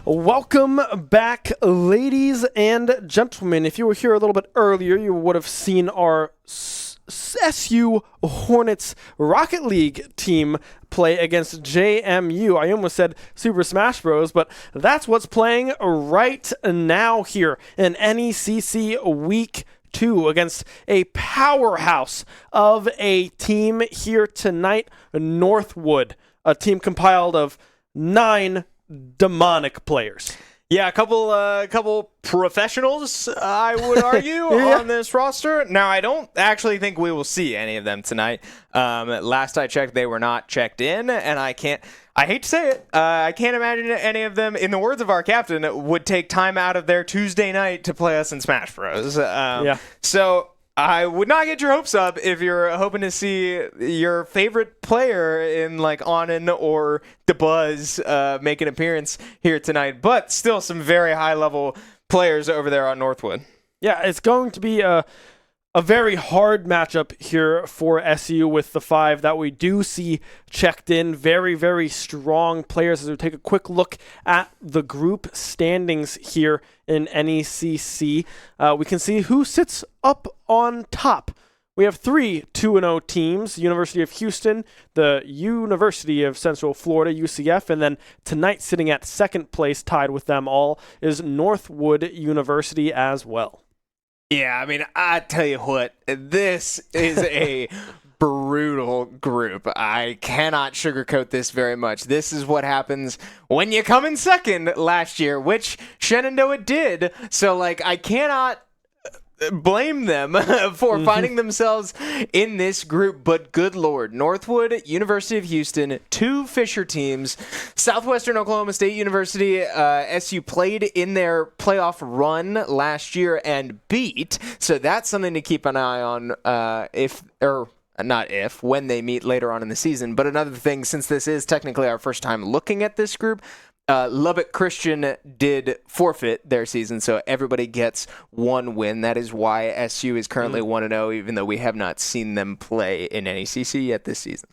Welcome back, ladies and gentlemen. If you were here a little bit earlier, you would have seen our SU Hornets Rocket League team play against JMU. I almost said Super Smash Bros, but that's what's playing right now here in NECC Week 2 against a powerhouse of a team here tonight, Northwood, a team compiled of 9 demonic players. Yeah, a couple professionals, I would argue, on this roster. Now, I don't actually think we will see any of them tonight. Last I checked, they were not checked in, and I hate to say it, I can't imagine any of them, in the words of our captain, would take time out of their Tuesday night to play us in Smash Bros. So I would not get your hopes up if you're hoping to see your favorite player in like Onin or DeBuzz make an appearance here tonight, but still some very high-level players over there on Northwood. Yeah, it's going to be a very hard matchup here for SU with the 5 that we do see checked in. Very, very strong players. As we take a quick look at the group standings here in NECC, we can see who sits up on top. We have 3 2-0 teams, University of Houston, the University of Central Florida, UCF, and then tonight sitting at second place tied with them all is Northwood University as well. Yeah, I mean, I tell you what, this is a brutal group. I cannot sugarcoat this very much. This is what happens when you come in second last year, which Shenandoah did. So, like, I cannot blame them for finding themselves in this group, but good lord, Northwood, University of Houston, 2 Fisher teams, Southwestern Oklahoma State University, SU played in their playoff run last year and beat, so that's something to keep an eye on when they meet later on in the season. But another thing, since this is technically our first time looking at this group, Lubbock Christian did forfeit their season, so everybody gets 1 win. That is why SU is currently 1-0, even though we have not seen them play in NECC yet this season.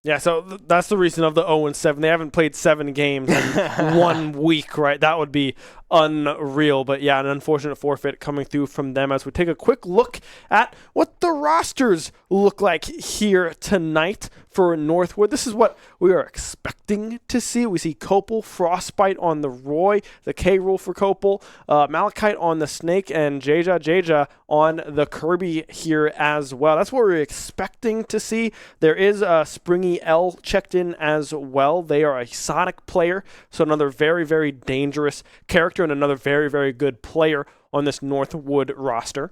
Yeah, so that's the reason of the 0-7. They haven't played 7 games in 1 week, right? That would be unreal. But yeah, an unfortunate forfeit coming through from them as we take a quick look at what the rosters look like here tonight for Northwood. This is what we are expecting to see. We see Copel, Frostbite on the Roy, the K rule for Copel, Malachite on the Snake, and Jaja on the Kirby here as well. That's what we're expecting to see. There is Springy L checked in as well. They are a Sonic player, so another very, very dangerous character and another very, very good player on this Northwood roster.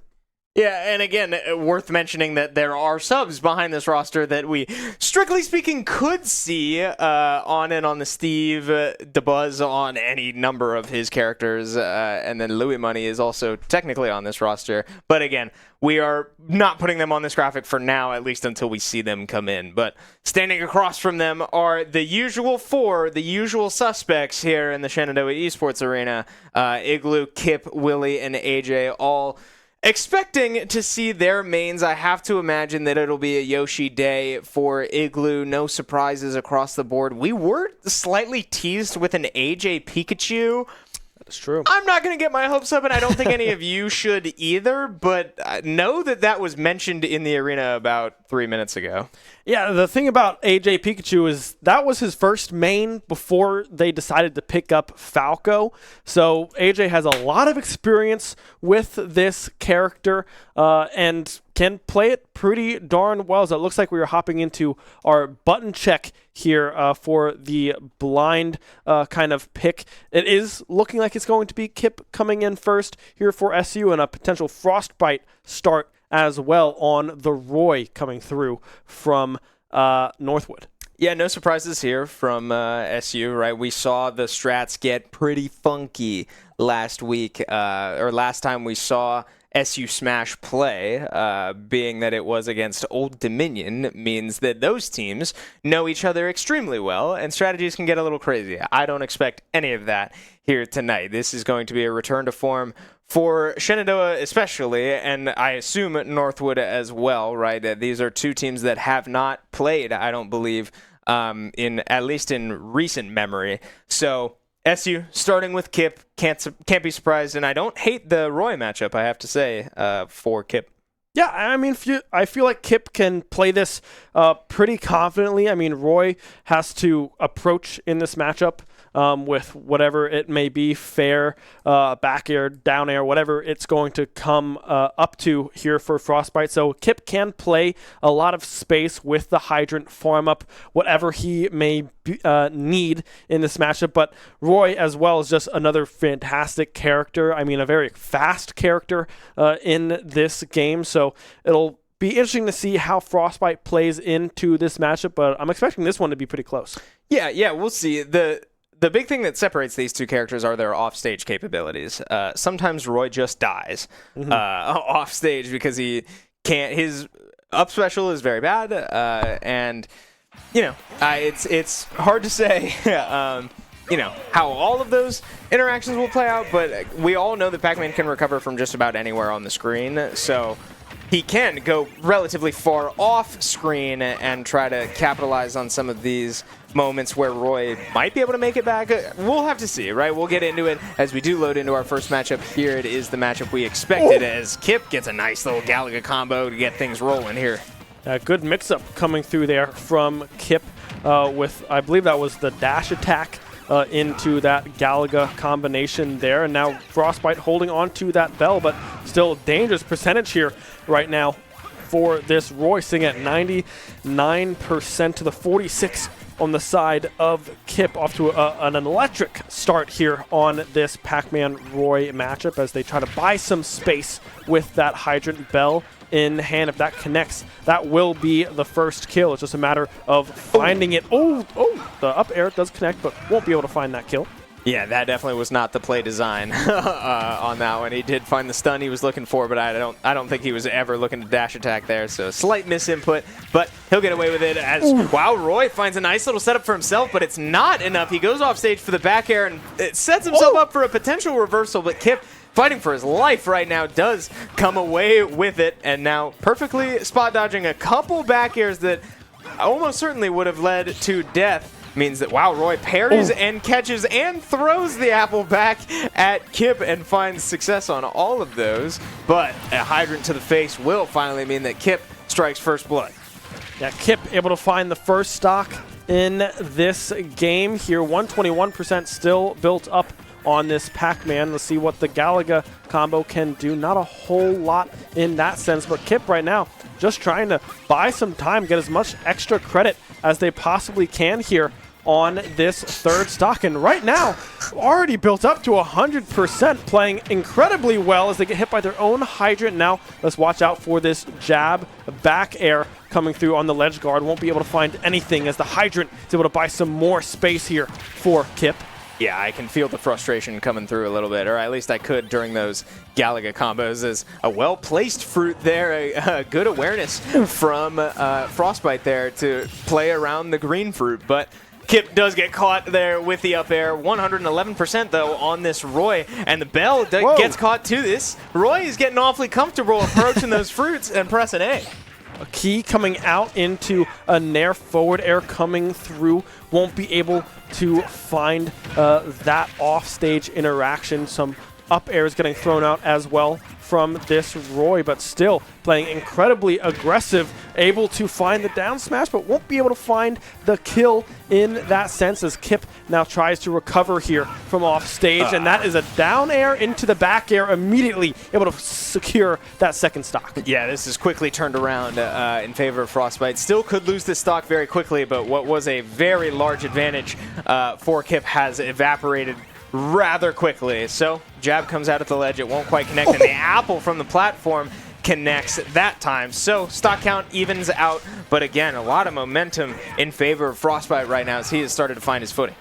Yeah, and again, worth mentioning that there are subs behind this roster that we, strictly speaking, could see on the Steve, DeBuzz on any number of his characters, and then Louis Money is also technically on this roster. But again, we are not putting them on this graphic for now, at least until we see them come in. But standing across from them are the usual 4, the usual suspects here in the Shenandoah Esports Arena. Igloo, Kip, Willie, and AJ all expecting to see their mains. I have to imagine that it'll be a Yoshi day for Igloo. No surprises across the board. We were slightly teased with an AJ Pikachu. That's true. I'm not going to get my hopes up, and I don't think any of you should either, but know that was mentioned in the arena about 3 minutes ago. Yeah, the thing about AJ Pikachu is that was his first main before they decided to pick up Falco. So AJ has a lot of experience with this character and can play it pretty darn well. So it looks like we are hopping into our button check here for the blind kind of pick. It is looking like it's going to be Kip coming in first here for SU and a potential Frostbite start as well on the Roy coming through from Northwood. Yeah, no surprises here from SU, right? We saw the strats get pretty funky last week, or last time we saw SU Smash play, being that it was against Old Dominion, means that those teams know each other extremely well, and strategies can get a little crazy. I don't expect any of that here tonight. This is going to be a return to form for Shenandoah especially, and I assume Northwood as well, right? These are two teams that have not played, I don't believe, at least in recent memory. So SU starting with Kip, can't be surprised, and I don't hate the Roy matchup, I have to say, for Kip. Yeah, I mean, I feel like Kip can play this pretty confidently. I mean, Roy has to approach in this matchup with whatever it may be, fair, back air, down air, whatever it's going to come up to here for Frostbite. So Kip can play a lot of space with the Hydrant, farm up whatever he may need in this matchup. But Roy as well is just another fantastic character. I mean, a very fast character in this game. So it'll be interesting to see how Frostbite plays into this matchup, but I'm expecting this one to be pretty close. Yeah, we'll see. The big thing that separates these two characters are their offstage capabilities. Sometimes Roy just dies offstage because he can't. His up special is very bad, and it's hard to say. How all of those interactions will play out, but we all know that Pac-Man can recover from just about anywhere on the screen, so he can go relatively far off screen and try to capitalize on some of these moments where Roy might be able to make it back. We'll have to see, right? We'll get into it as we do load into our first matchup. Here it is, the matchup we expected, as Kip gets a nice little Galaga combo to get things rolling here. A good mix-up coming through there from Kip with, I believe that was the dash attack into that Galaga combination there. And now Frostbite holding on to that bell, but still dangerous percentage here right now for this Roy, sitting at 99% to the 46 on the side of Kip, off to an electric start here on this Pac-Man Roy matchup as they try to buy some space with that Hydrant bell in hand. If that connects, that will be the first kill. It's just a matter of finding it. Oh, the up air does connect, but won't be able to find that kill. Yeah, that definitely was not the play design on that one. He did find the stun he was looking for, but I don't think he was ever looking to dash attack there. So slight misinput, but he'll get away with it as, wow, Roy finds a nice little setup for himself, but it's not enough. He goes off stage for the back air and it sets himself up for a potential reversal, but Kip, fighting for his life right now, does come away with it, and now perfectly spot dodging a couple back airs that almost certainly would have led to death. Means that, wow, Roy parries and catches and throws the apple back at Kip and finds success on all of those. But a Hydrant to the face will finally mean that Kip strikes first blood. Yeah, Kip able to find the first stock in this game here. 121% still built up on this Pac-Man. Let's see what the Galaga combo can do. Not a whole lot in that sense, but Kip right now just trying to buy some time, get as much extra credit as they possibly can here on this third stock. And right now, already built up to 100%, playing incredibly well as they get hit by their own Hydrant. Now, let's watch out for this jab back air coming through on the ledge guard. Won't be able to find anything as the Hydrant is able to buy some more space here for Kip. Yeah, I can feel the frustration coming through a little bit, or at least I could during those Galaga combos. As a well-placed fruit there, a good awareness from Frostbite there to play around the green fruit. But Kip does get caught there with the up air. 111% though on this Roy, and the bell gets caught to this. Roy is getting awfully comfortable approaching those fruits and pressing A. A key coming out into a Nair forward air coming through. Won't be able to find that offstage interaction. Some up airs getting thrown out as well from this Roy, but still playing incredibly aggressive, able to find the down smash, but won't be able to find the kill in that sense as Kip now tries to recover here from off stage, and that is a down air into the back air, immediately able to secure that second stock. Yeah, this is quickly turned around in favor of Frostbite. Still could lose this stock very quickly, but what was a very large advantage for Kip has evaporated rather quickly. So jab comes out at the ledge, it won't quite connect, and the apple from the platform connects that time. So stock count evens out, but again, a lot of momentum in favor of Frostbite right now as he has started to find his footing.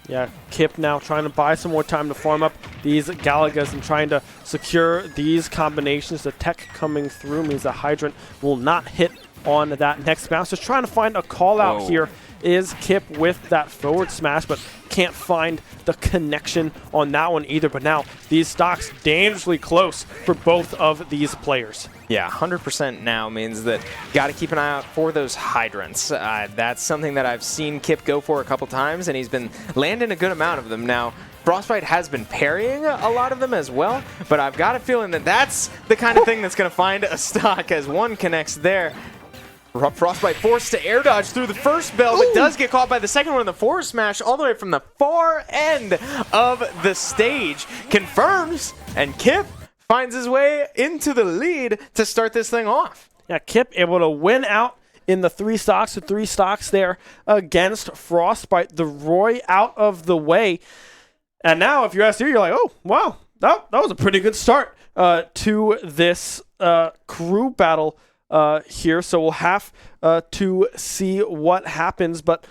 Yeah, Kip now trying to buy some more time to farm up these Galagas and trying to secure these combinations. The tech coming through means the Hydrant will not hit on that next bounce. Just trying to find a call out here is Kip with that forward smash, but can't find the connection on that one either. But now these stocks dangerously close for both of these players. Yeah, 100% now means that got to keep an eye out for those hydrants. That's something that I've seen Kip go for a couple times, and he's been landing a good amount of them. Now, Frostbite has been parrying a lot of them as well, but I've got a feeling that that's the kind of thing that's going to find a stock as one connects there. Frostbite forced to air dodge through the first bell, but does get caught by the second one in the forward smash all the way from the far end of the stage. Confirms, and Kip finds his way into the lead to start this thing off. Yeah, Kip able to win out in the 3 stocks, there against Frostbite. The Roy out of the way. And now, if you're SU, you're like, oh, wow, that was a pretty good start to this crew battle here. So we'll have to see what happens. But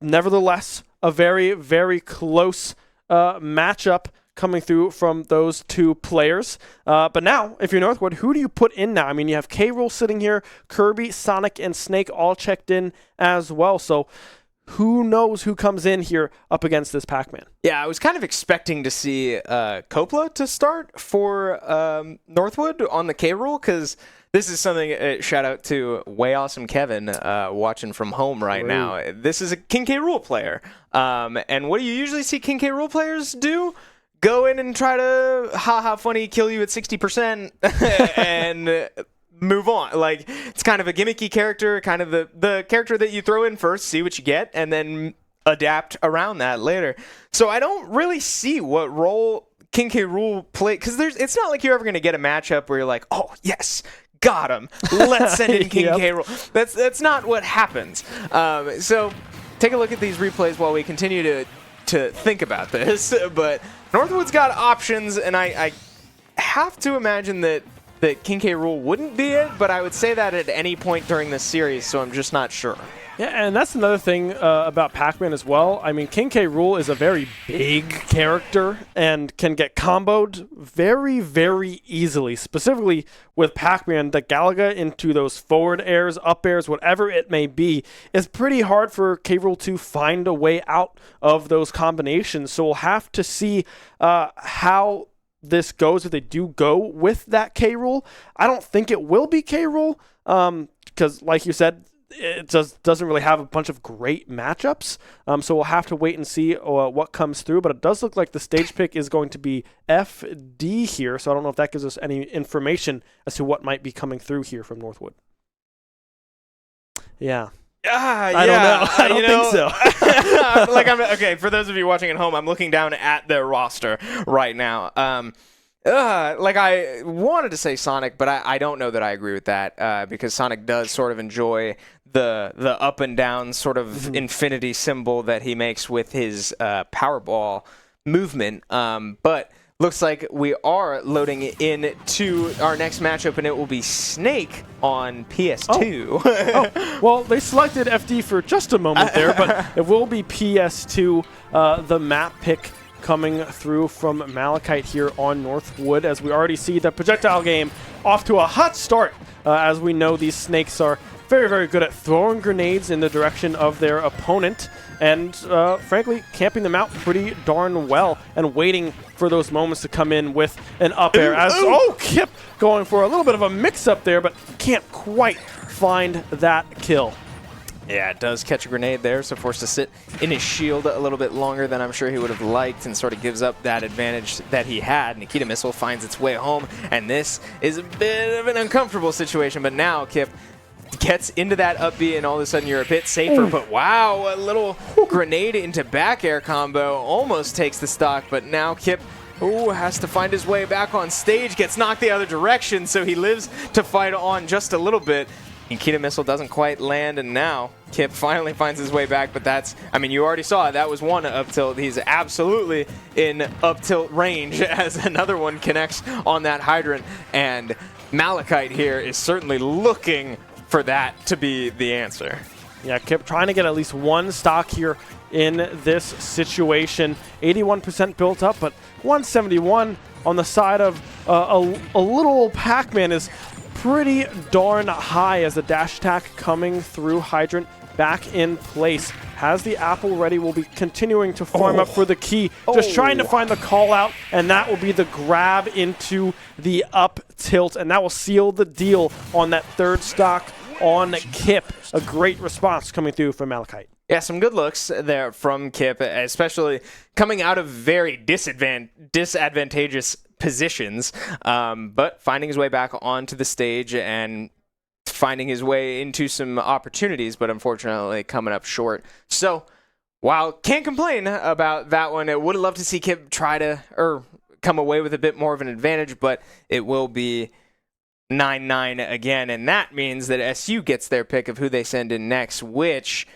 nevertheless, a very, very close matchup coming through from those 2 players. But now, if you're Northwood, who do you put in now? I mean, you have K-Rool sitting here, Kirby, Sonic, and Snake all checked in as well. So who knows who comes in here up against this Pac-Man? Yeah, I was kind of expecting to see Copla to start for Northwood on the K-Rool, because this is something, shout out to Way Awesome Kevin watching from home right now. This is a King K. Rool player. And what do you usually see King K. Rool players do? Go in and try to haha funny kill you at 60% and move on. Like, it's kind of a gimmicky character, kind of the character that you throw in first, see what you get, and then adapt around that later. So I don't really see what role King K. Rool play, because it's not like you're ever going to get a matchup where you're like, oh, yes, got him. Let's send in King K. Rool. That's not what happens. So take a look at these replays while we continue to think about this. But Northwood's got options, and I have to imagine that King K. Rool wouldn't be it, but I would say that at any point during this series, so I'm just not sure. Yeah, and that's another thing about Pac-Man as well. I mean, King K. Rool is a very big character and can get comboed very, very easily. Specifically with Pac-Man, the Galaga into those forward airs, up airs, whatever it may be, is pretty hard for K. Rool to find a way out of those combinations. So we'll have to see how this goes if they do go with that K. Rool. I don't think it will be K. Rool because, like you said, it just doesn't really have a bunch of great matchups. So we'll have to wait and see what comes through. But it does look like the stage pick is going to be FD here. So I don't know if that gives us any information as to what might be coming through here from Northwood. Yeah. I don't know. I don't think so. Okay, for those of you watching at home, I'm looking down at their roster right now. I wanted to say Sonic, but I don't know that I agree with that because Sonic does sort of enjoy the up and down sort of infinity symbol that he makes with his Powerball movement. But looks like we are loading into our next matchup, and it will be Snake on PS2. Well, they selected FD for just a moment there, but it will be PS2, the map pick coming through from Malachite here on Northwood, as we already see the projectile game off to a hot start. As we know, these snakes are very, very good at throwing grenades in the direction of their opponent and, frankly, camping them out pretty darn well and waiting for those moments to come in with an up air. As Kip going for a little bit of a mix-up there, but can't quite find that kill. Yeah, it does catch a grenade there, so forced to sit in his shield a little bit longer than I'm sure he would have liked, and sort of gives up that advantage that he had. Nikita Missile finds its way home, and this is a bit of an uncomfortable situation, but now Kip gets into that up B, and all of a sudden you're a bit safer, but wow, a little grenade into back air combo almost takes the stock, but now Kip has to find his way back on stage, gets knocked the other direction, so he lives to fight on just a little bit. Nikita Missile doesn't quite land, and now Kip finally finds his way back, but that's, I mean, you already saw it. That was one up tilt. He's absolutely in up tilt range as another one connects on that hydrant, and Malachite here is certainly looking for that to be the answer. Yeah, Kip trying to get at least one stock here in this situation. 81% built up, but 171 on the side of a little Pac-Man is pretty darn high as the dash attack coming through. Hydrant back in place. Has the apple ready, will be continuing to farm up for the key. Just trying to find the call out, and that will be the grab into the up tilt, and that will seal the deal on that third stock on Kip. A great response coming through from Malachite. Yeah, some good looks there from Kip, especially coming out of very disadvantageous positions, but finding his way back onto the stage and finding his way into some opportunities, but unfortunately coming up short. So, while can't complain about that one, I would love to see Kip try to come away with a bit more of an advantage, but it will be 9-9 again, and that means that SU gets their pick of who they send in next, which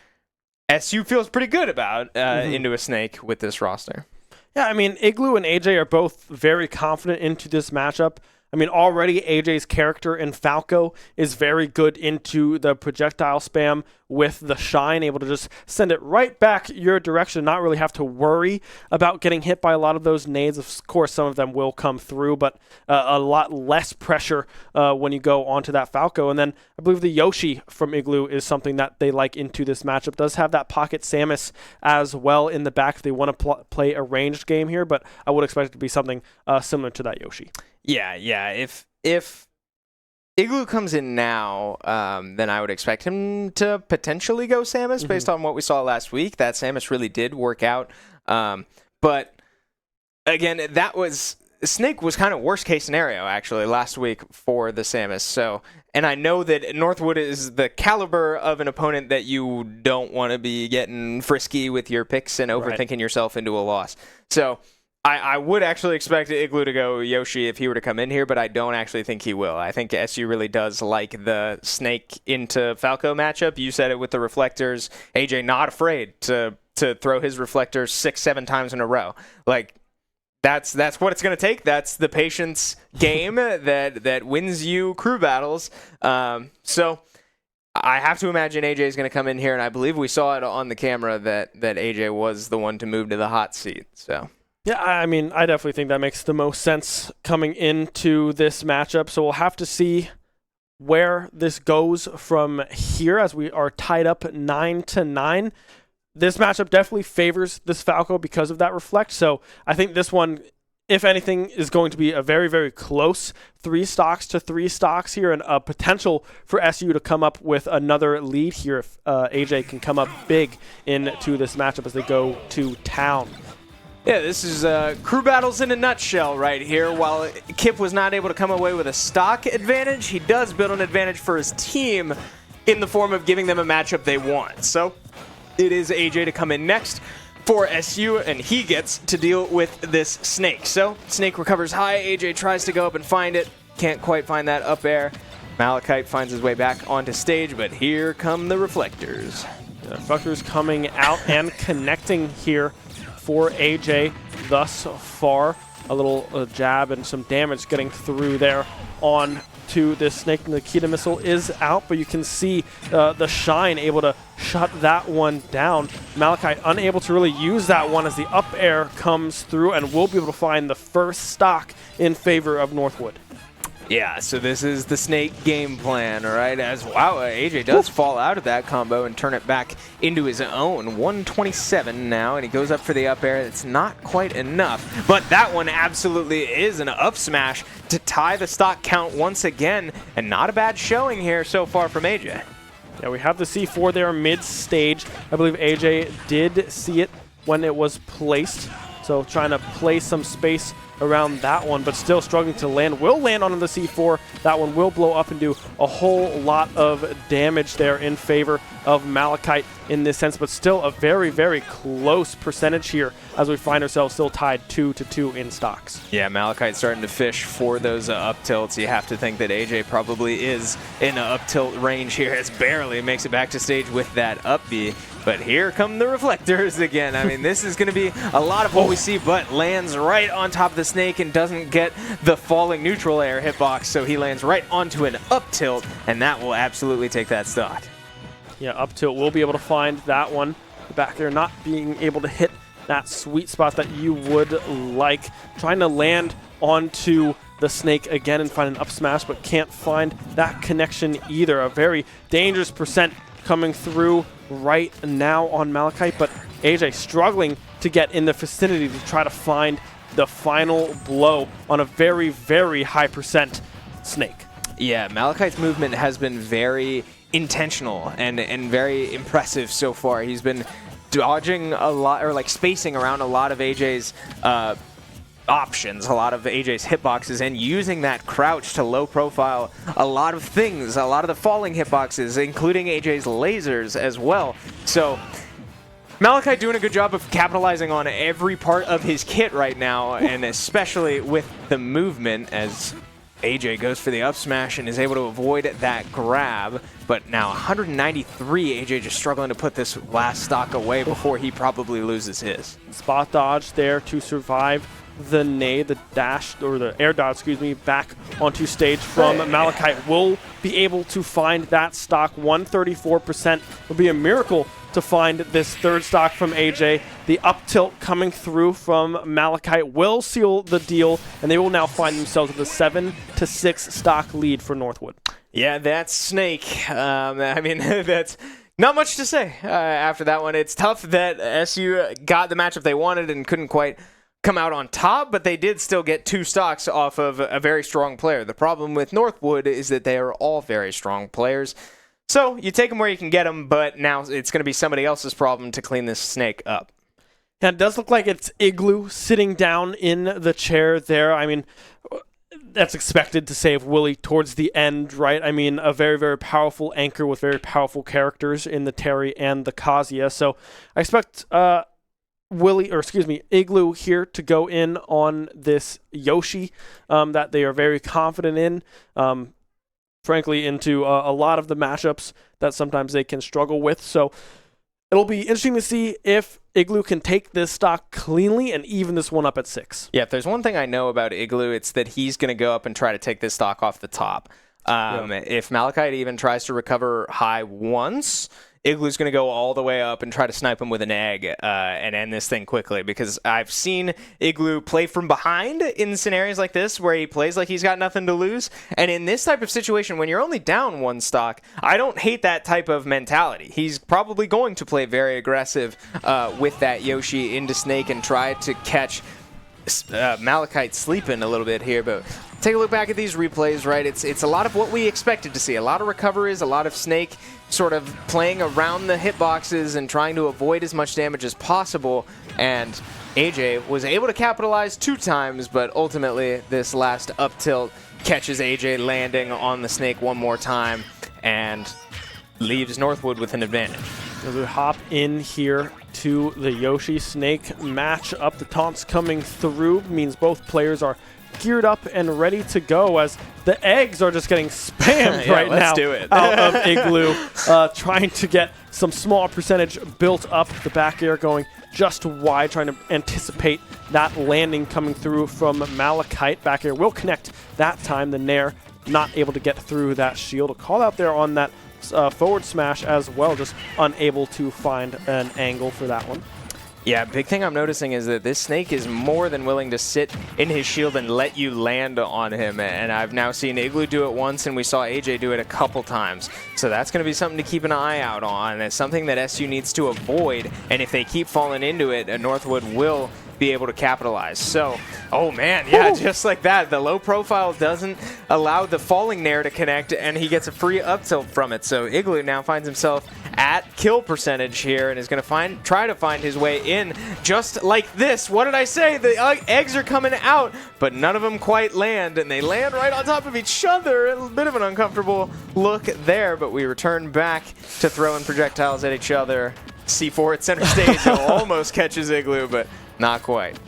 SU feels pretty good about into a snake with this roster. Yeah, I mean, Igloo and AJ are both very confident into this matchup. I mean, already AJ's character in Falco is very good into the projectile spam with the shine, able to just send it right back your direction, not really have to worry about getting hit by a lot of those nades. Of course, some of them will come through, but a lot less pressure when you go onto that Falco. And then I believe the Yoshi from Igloo is something that they like into this matchup. Does have that pocket Samus as well in the back if they want to play a ranged game here, but I would expect it to be something similar to that Yoshi. Yeah. If Igloo comes in now, then I would expect him to potentially go Samus based on what we saw last week. That Samus really did work out. But again, Snake was kind of worst case scenario actually last week for the Samus. So, and I know that Northwood is the caliber of an opponent that you don't want to be getting frisky with your picks and overthinking yourself into a loss. So, I would actually expect Igloo to go Yoshi if he were to come in here, but I don't actually think he will. I think SU really does like the Snake into Falco matchup. You said it with the reflectors. AJ not afraid to throw his reflectors 6-7 times in a row. Like, that's what it's going to take. That's the patience game that wins you crew battles. So I have to imagine AJ is going to come in here, and I believe we saw it on the camera that AJ was the one to move to the hot seat. So. Yeah, I mean, I definitely think that makes the most sense coming into this matchup. So we'll have to see where this goes from here as we are tied up 9-9. This matchup definitely favors this Falco because of that reflect. So I think this one, if anything, is going to be a very, very close 3 stocks to 3 stocks here, and a potential for SU to come up with another lead here if AJ can come up big into this matchup as they go to town. Yeah, this is crew battles in a nutshell right here. While Kip was not able to come away with a stock advantage, he does build an advantage for his team in the form of giving them a matchup they want. So it is AJ to come in next for SU, and he gets to deal with this Snake. So Snake recovers high, AJ tries to go up and find it, can't quite find that up air. Malachite finds his way back onto stage, but here come the reflectors. The reflectors coming out and connecting here for AJ thus far. A little jab and some damage getting through there on to this Snake. The Nikita missile is out, but you can see the Shine able to shut that one down. Malachite unable to really use that one as the up air comes through, and will be able to find the first stock in favor of Northwood. Yeah, so this is the Snake game plan, all right? As wow, AJ does fall out of that combo and turn it back into his own. 127 now, and he goes up for the up air. It's not quite enough, but that one absolutely is an up smash to tie the stock count once again, and not a bad showing here so far from AJ. Yeah, we have the C4 there mid-stage. I believe AJ did see it when it was placed, so trying to play some space around that one, but still struggling to land. Will land on the C4. That one will blow up and do a whole lot of damage there in favor of Malachite in this sense, but still a very, very close percentage here as we find ourselves still tied 2-2 in stocks. Yeah, Malachite starting to fish for those up tilts. You have to think that AJ probably is in an up tilt range here, as barely makes it back to stage with that up B. But here come the reflectors again. I mean, this is going to be a lot of what we see, but lands right on top of the Snake and doesn't get the falling neutral air hitbox, so he lands right onto an up tilt, and that will absolutely take that stock. Yeah, up tilt will be able to find that one. The back there not being able to hit that sweet spot that you would like. Trying to land onto the snake again and find an up smash, but can't find that connection either. A very dangerous percent coming through right now on Malachite, but AJ struggling to get in the vicinity to try to find the final blow on a very, very high percent snake. Yeah, Malachite's movement has been very intentional and very impressive so far. He's been dodging a lot, or like spacing around a lot of AJ's options, a lot of AJ's hitboxes, and using that crouch to low profile a lot of things, a lot of the falling hitboxes, including AJ's lasers as well. So Malachite doing a good job of capitalizing on every part of his kit right now, and especially with the movement as AJ goes for the up smash and is able to avoid that grab. But now 193, AJ just struggling to put this last stock away before he probably loses his. Spot dodge there to survive the nade, the dash, or the air dodge, excuse me, back onto stage from Malachite. Will be able to find that stock. 134% will be a miracle to find this third stock from AJ. The up tilt coming through from Malachite will seal the deal, and they will now find themselves with a 7-6 stock lead for Northwood. Yeah, that's Snake. I mean, that's not much to say after that one. It's tough that SU got the matchup they wanted and couldn't quite come out on top, but they did still get 2 stocks off of a very strong player. The problem with Northwood is that they are all very strong players. So you take them where you can get them, but now it's going to be somebody else's problem to clean this snake up. Yeah, it does look like it's Igloo sitting down in the chair there. I mean, that's expected to save Willie towards the end, right? I mean, a very, very powerful anchor with very powerful characters in the Terry and the Kazuya. So I expect Igloo here to go in on this Yoshi that they are very confident in. Frankly, into a lot of the matchups that sometimes they can struggle with. So it'll be interesting to see if Igloo can take this stock cleanly and even this one up at 6. Yeah, if there's one thing I know about Igloo, it's that he's going to go up and try to take this stock off the top. If Malachite even tries to recover high once, Igloo's going to go all the way up and try to snipe him with an egg and end this thing quickly, because I've seen Igloo play from behind in scenarios like this where he plays like he's got nothing to lose. And in this type of situation, when you're only down 1 stock, I don't hate that type of mentality. He's probably going to play very aggressive with that Yoshi into Snake and try to catch Malachite sleeping a little bit here, but take a look back at these replays, right? It's a lot of what we expected to see. A lot of recoveries, a lot of Snake sort of playing around the hitboxes and trying to avoid as much damage as possible. And AJ was able to capitalize 2 times, but ultimately this last up tilt catches AJ landing on the Snake one more time and leaves Northwood with an advantage. So we hop in here to the Yoshi Snake match up. The taunts coming through means both players are geared up and ready to go, as the eggs are just getting spammed right now do it. out of Igloo, trying to get some small percentage built up. The back air going just wide, trying to anticipate that landing coming through from Malachite. Back air will connect that time. The Nair not able to get through that shield. A call out there on that forward smash as well, just unable to find an angle for that one. Yeah, big thing I'm noticing is that this Snake is more than willing to sit in his shield and let you land on him. And I've now seen Igloo do it once, and we saw AJ do it a couple times. So that's going to be something to keep an eye out on. It's something that SU needs to avoid. And if they keep falling into it, Northwood will be able to capitalize. So, oh man, yeah, just like that. The low profile doesn't allow the falling Nair to connect, and he gets a free up tilt from it. So Igloo now finds himself at kill percentage here and is going to try to find his way in just like this. What did I say? The eggs are coming out, but none of them quite land, and they land right on top of each other. A bit of an uncomfortable look there, but we return back to throwing projectiles at each other. C4 at center stage almost catches Igloo, but not quite.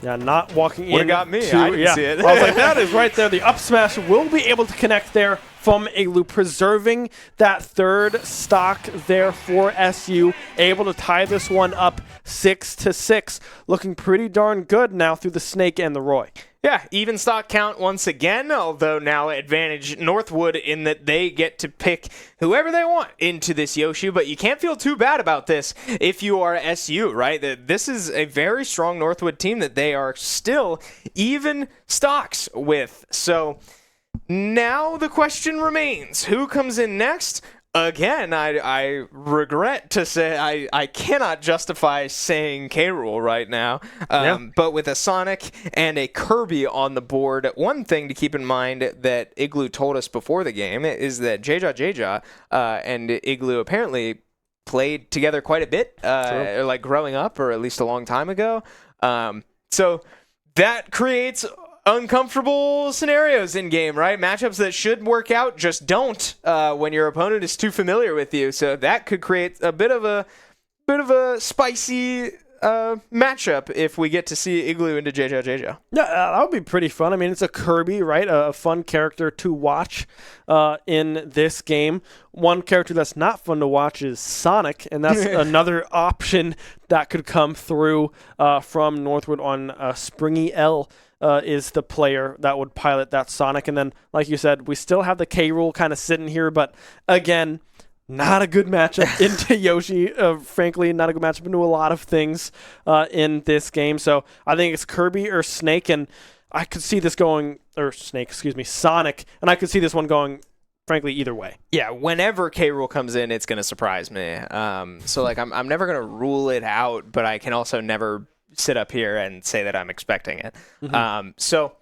Yeah, not walking in. Would have got me. I didn't see it. I was like, that is right there. The up smash will be able to connect there from Igloo, preserving that third stock there for SU. Able to tie this one up 6-6. Looking pretty darn good now through the Snake and the Roy. Yeah, even stock count once again, although now advantage Northwood in that they get to pick whoever they want into this Yoshi, but you can't feel too bad about this if you are SU, right? This is a very strong Northwood team that they are still even stocks with. So now the question remains, who comes in next? Again, I regret to say I cannot justify saying K-Rool right now, but with a Sonic and a Kirby on the board, one thing to keep in mind that Igloo told us before the game is that Jeja and Igloo apparently played together quite a bit, like growing up, or at least a long time ago. So that creates uncomfortable scenarios in game, right? Matchups that should work out just don't when your opponent is too familiar with you. So that could create a bit of a spicy matchup if we get to see Igloo into JJ. Yeah, that would be pretty fun. I mean, it's a Kirby, right? A fun character to watch in this game. One character that's not fun to watch is Sonic, and that's another option that could come through from Northwood on Springy L. Is the player that would pilot that Sonic. And then, like you said, we still have the K-Rool kind of sitting here, but again, not a good matchup into Yoshi. Frankly, not a good matchup into a lot of things in this game. So I think it's Kirby or Snake, and I could see this going, or Snake, excuse me, Sonic, and I could see this one going, frankly, either way. Yeah, whenever K-Rool comes in, it's going to surprise me. So like, I'm never going to rule it out, but I can also never sit up here and say that I'm expecting it. So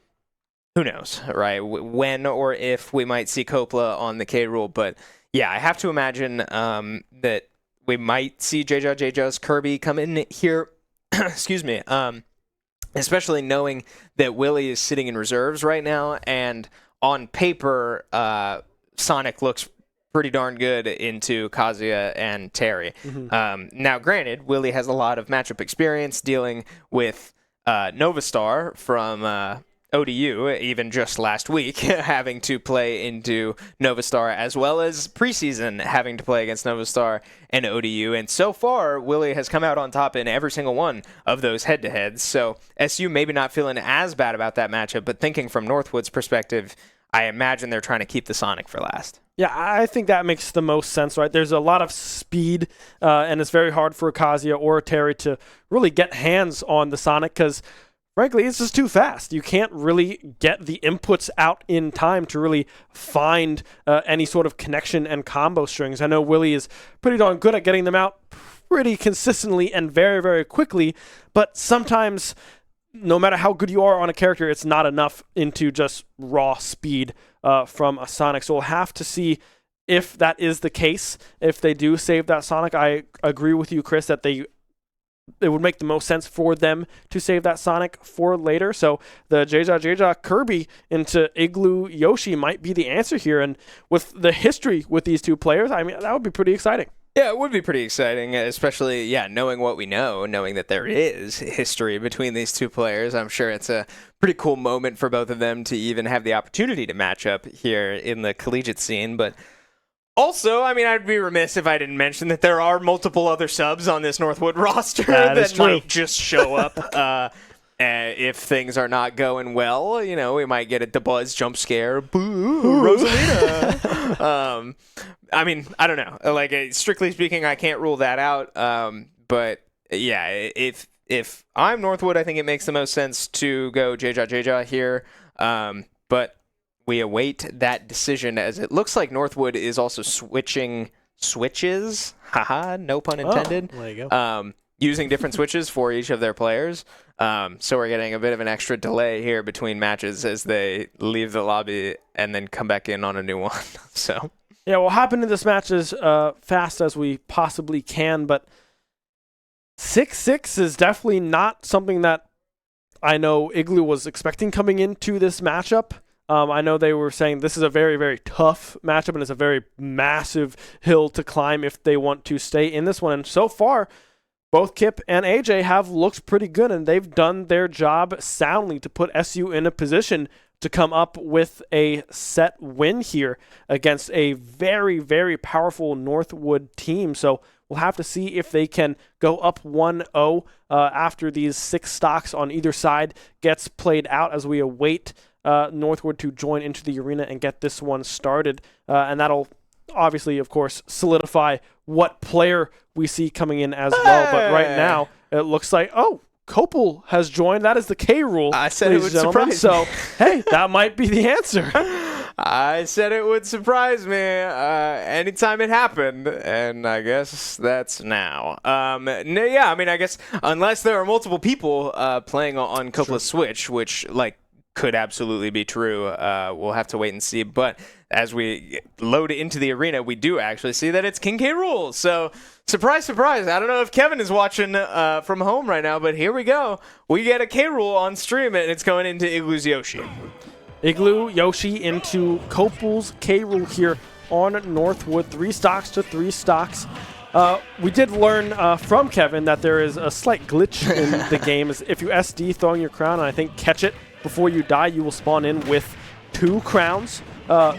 who knows, right? When or if we might see Coppola on the K-Rool, but yeah, I have to imagine that we might see JJ's Kirby come in here. Excuse me. Especially knowing that Willie is sitting in reserves right now, and on paper, Sonic looks pretty darn good into Kazuya and Terry. Now, granted, Willie has a lot of matchup experience dealing with Novastar from ODU, even just last week, having to play into Novastar, as well as preseason having to play against Novastar and ODU. And so far, Willie has come out on top in every single one of those head-to-heads. So SU maybe not feeling as bad about that matchup, but thinking from Northwood's perspective, I imagine they're trying to keep the Sonic for last. Yeah, I think that makes the most sense, right? There's a lot of speed, and it's very hard for Kazuya or Terry to really get hands on the Sonic because, frankly, it's just too fast. You can't really get the inputs out in time to really find any sort of connection and combo strings. I know Willie is pretty darn good at getting them out pretty consistently and very, very quickly, but sometimes, no matter how good you are on a character, it's not enough into just raw speed from a Sonic. So we'll have to see if that is the case. If they do save that Sonic, I agree with you, Chris, that it would make the most sense for them to save that Sonic for later. So the JJ Kirby into Igloo Yoshi might be the answer here. And with the history with these two players, I mean, that would be pretty exciting. Yeah, it would be pretty exciting, especially, knowing what we know, knowing that there is history between these two players. I'm sure it's a pretty cool moment for both of them to even have the opportunity to match up here in the collegiate scene. But also, I mean, I'd be remiss if I didn't mention that there are multiple other subs on this Northwood roster that might just show up. If things are not going well, we might get a DeBuzz jump scare. Boo, Rosalina. I mean, I don't know. Like, strictly speaking, I can't rule that out. But yeah, if I'm Northwood, I think it makes the most sense to go JJ here. But we await that decision, as it looks like Northwood is also switching switches. Haha, no pun intended. Oh, there you go. Using different switches for each of their players. So we're getting a bit of an extra delay here between matches as they leave the lobby and then come back in on a new one. So yeah, we'll hop into this match as fast as we possibly can, but 6-6 is definitely not something that I know Igloo was expecting coming into this matchup. I know they were saying this is a very, very tough matchup, and it's a very massive hill to climb if they want to stay in this one. And so far, both Kip and AJ have looked pretty good, and they've done their job soundly to put SU in a position to come up with a set win here against a very, very powerful Northwood team. So we'll have to see if they can go up 1-0 after these 6 stocks on either side gets played out as we await Northwood to join into the arena and get this one started. And that'll obviously, of course, solidify what player we see coming in as well. But right now, it looks like, Kopel has joined. That is the K rule. I said it would surprise me. So, hey, that might be the answer. I said it would surprise me anytime it happened, and I guess that's now. Yeah, I mean, I guess unless there are multiple people playing on Kopel's Switch, which, could absolutely be true. We'll have to wait and see. But as we load it into the arena, we do actually see that it's King K rules. So, surprise, surprise. I don't know if Kevin is watching from home right now, but here we go. We get a K rule on stream, and it's going into Igloo's Yoshi. Igloo Yoshi into Kopel's K rule here on Northwood. 3 stocks to 3 stocks. We did learn from Kevin that there is a slight glitch in the game. If you SD throwing your crown and I think catch it before you die, you will spawn in with 2 crowns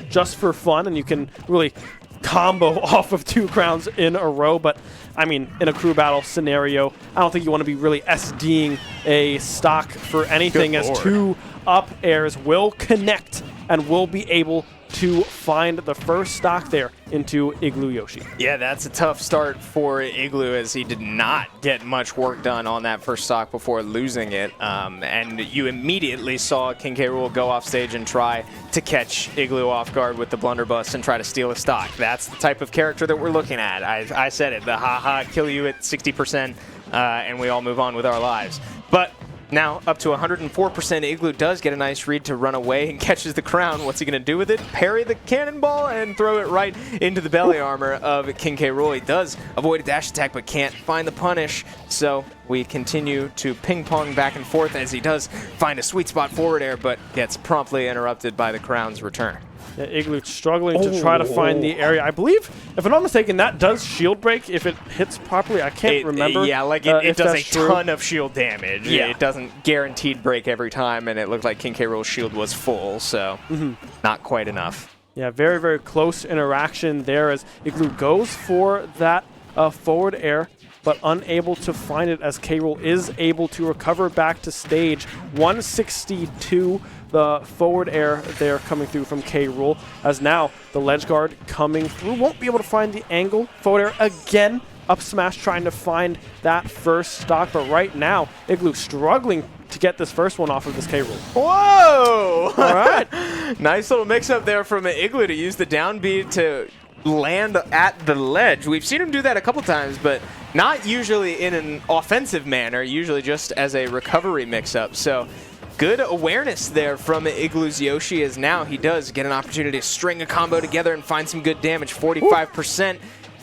just for fun, and you can really combo off of 2 crowns in a row. But I mean, in a crew battle scenario, I don't think you want to be really SDing a stock for anything, as 2 up airs will connect and will be able to find the first stock there into Igloo Yoshi. Yeah, that's a tough start for Igloo, as he did not get much work done on that first stock before losing it. And you immediately saw King K. Rool go off stage and try to catch Igloo off guard with the blunderbuss and try to steal a stock. That's the type of character that we're looking at. I said it, the haha, kill you at 60%, and we all move on with our lives. But now, up to 104%, Igloo does get a nice read to run away and catches the crown. What's he going to do with it? Parry the cannonball and throw it right into the belly armor of King K. Rool. He does avoid a dash attack, but can't find the punish. So we continue to ping-pong back and forth as he does find a sweet spot forward air, but gets promptly interrupted by the crown's return. Yeah, Igloo struggling to try to find the area. I believe, if I'm not mistaken, that does shield break if it hits properly. I can't remember. Yeah, it does a ton of shield damage. Yeah. It doesn't guaranteed break every time, and it looked like King K. Rool's shield was full, so not quite enough. Yeah, very, very close interaction there as Igloo goes for that forward air, but unable to find it as K. Rool is able to recover back to stage. 162. The forward air there coming through from K. Rool, as now the ledge guard coming through. Won't be able to find the angle. Forward air again. Up smash trying to find that first stock, but right now Igloo struggling to get this first one off of this K. Rool. Whoa! All right. Nice little mix-up there from Igloo to use the down B to land at the ledge. We've seen him do that a couple times, but not usually in an offensive manner, usually just as a recovery mix-up. So good awareness there from Igloo's Yoshi, as now he does get an opportunity to string a combo together and find some good damage. 45%.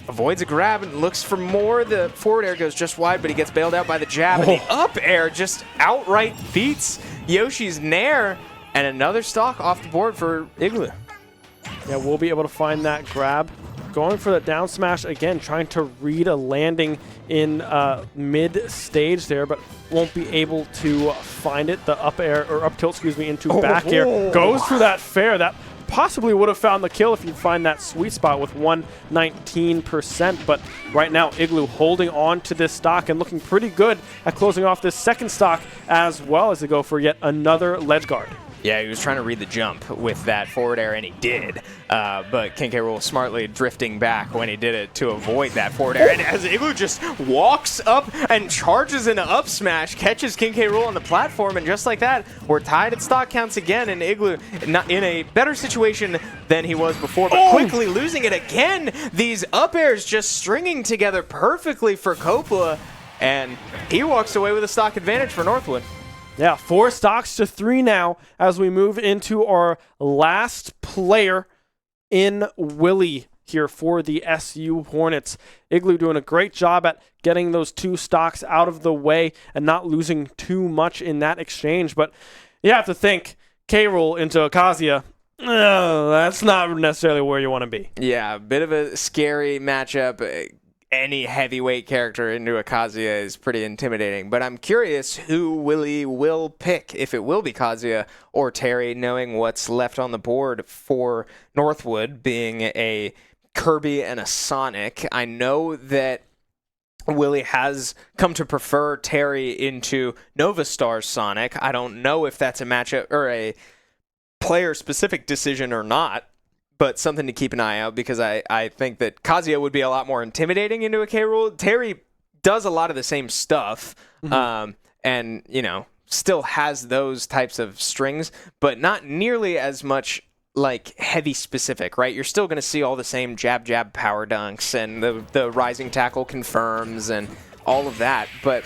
Avoids a grab and looks for more. The forward air goes just wide, but he gets bailed out by the jab. And the up air just outright beats Yoshi's nair. And another stock off the board for Igloo. Yeah, we'll be able to find that grab. Going for the down smash again, trying to read a landing in mid-stage there, but won't be able to find it. The up air, or up tilt, excuse me, into back air. Goes for that fair. That possibly would have found the kill if you find that sweet spot with 119%. But right now, Igloo holding on to this stock and looking pretty good at closing off this second stock, as well as they go for yet another ledge guard. Yeah, he was trying to read the jump with that forward air, and he did. But King K. Rool smartly drifting back when he did it to avoid that forward air. And as Igloo just walks up and charges in an up smash, catches King K. Rool on the platform, and just like that, we're tied at stock counts again, and Igloo not in a better situation than he was before, but quickly losing it again. These up airs just stringing together perfectly for Kopel, and he walks away with a stock advantage for Northwood. Yeah, 4 stocks to 3 now as we move into our last player in Willie here for the SU Hornets. Igloo doing a great job at getting those 2 stocks out of the way and not losing too much in that exchange. But you have to think, K. Rool into Akasia, that's not necessarily where you want to be. Yeah, a bit of a scary matchup. any heavyweight character into a Kazuya is pretty intimidating. But I'm curious who Willie will pick, if it will be Kazuya or Terry, knowing what's left on the board for Northwood being a Kirby and a Sonic. I know that Willie has come to prefer Terry into Nova Star's Sonic. I don't know if that's a matchup or a player-specific decision or not, but something to keep an eye out, because I think that Kazuya would be a lot more intimidating into a K. Rool. Terry does a lot of the same stuff, and, you know, still has those types of strings, but not nearly as much like heavy specific, right? You're still going to see all the same jab power dunks and the rising tackle confirms and all of that, but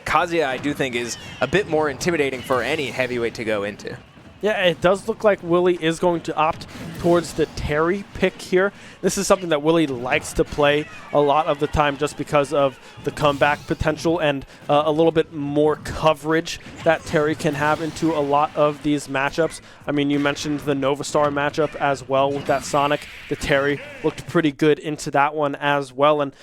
Kazuya I do think is a bit more intimidating for any heavyweight to go into. Yeah, it does look like Willie is going to opt towards the Terry pick here. This is something that Willie likes to play a lot of the time just because of the comeback potential and a little bit more coverage that Terry can have into a lot of these matchups. I mean, you mentioned the Nova Star matchup as well with that Sonic. The Terry looked pretty good into that one as well. And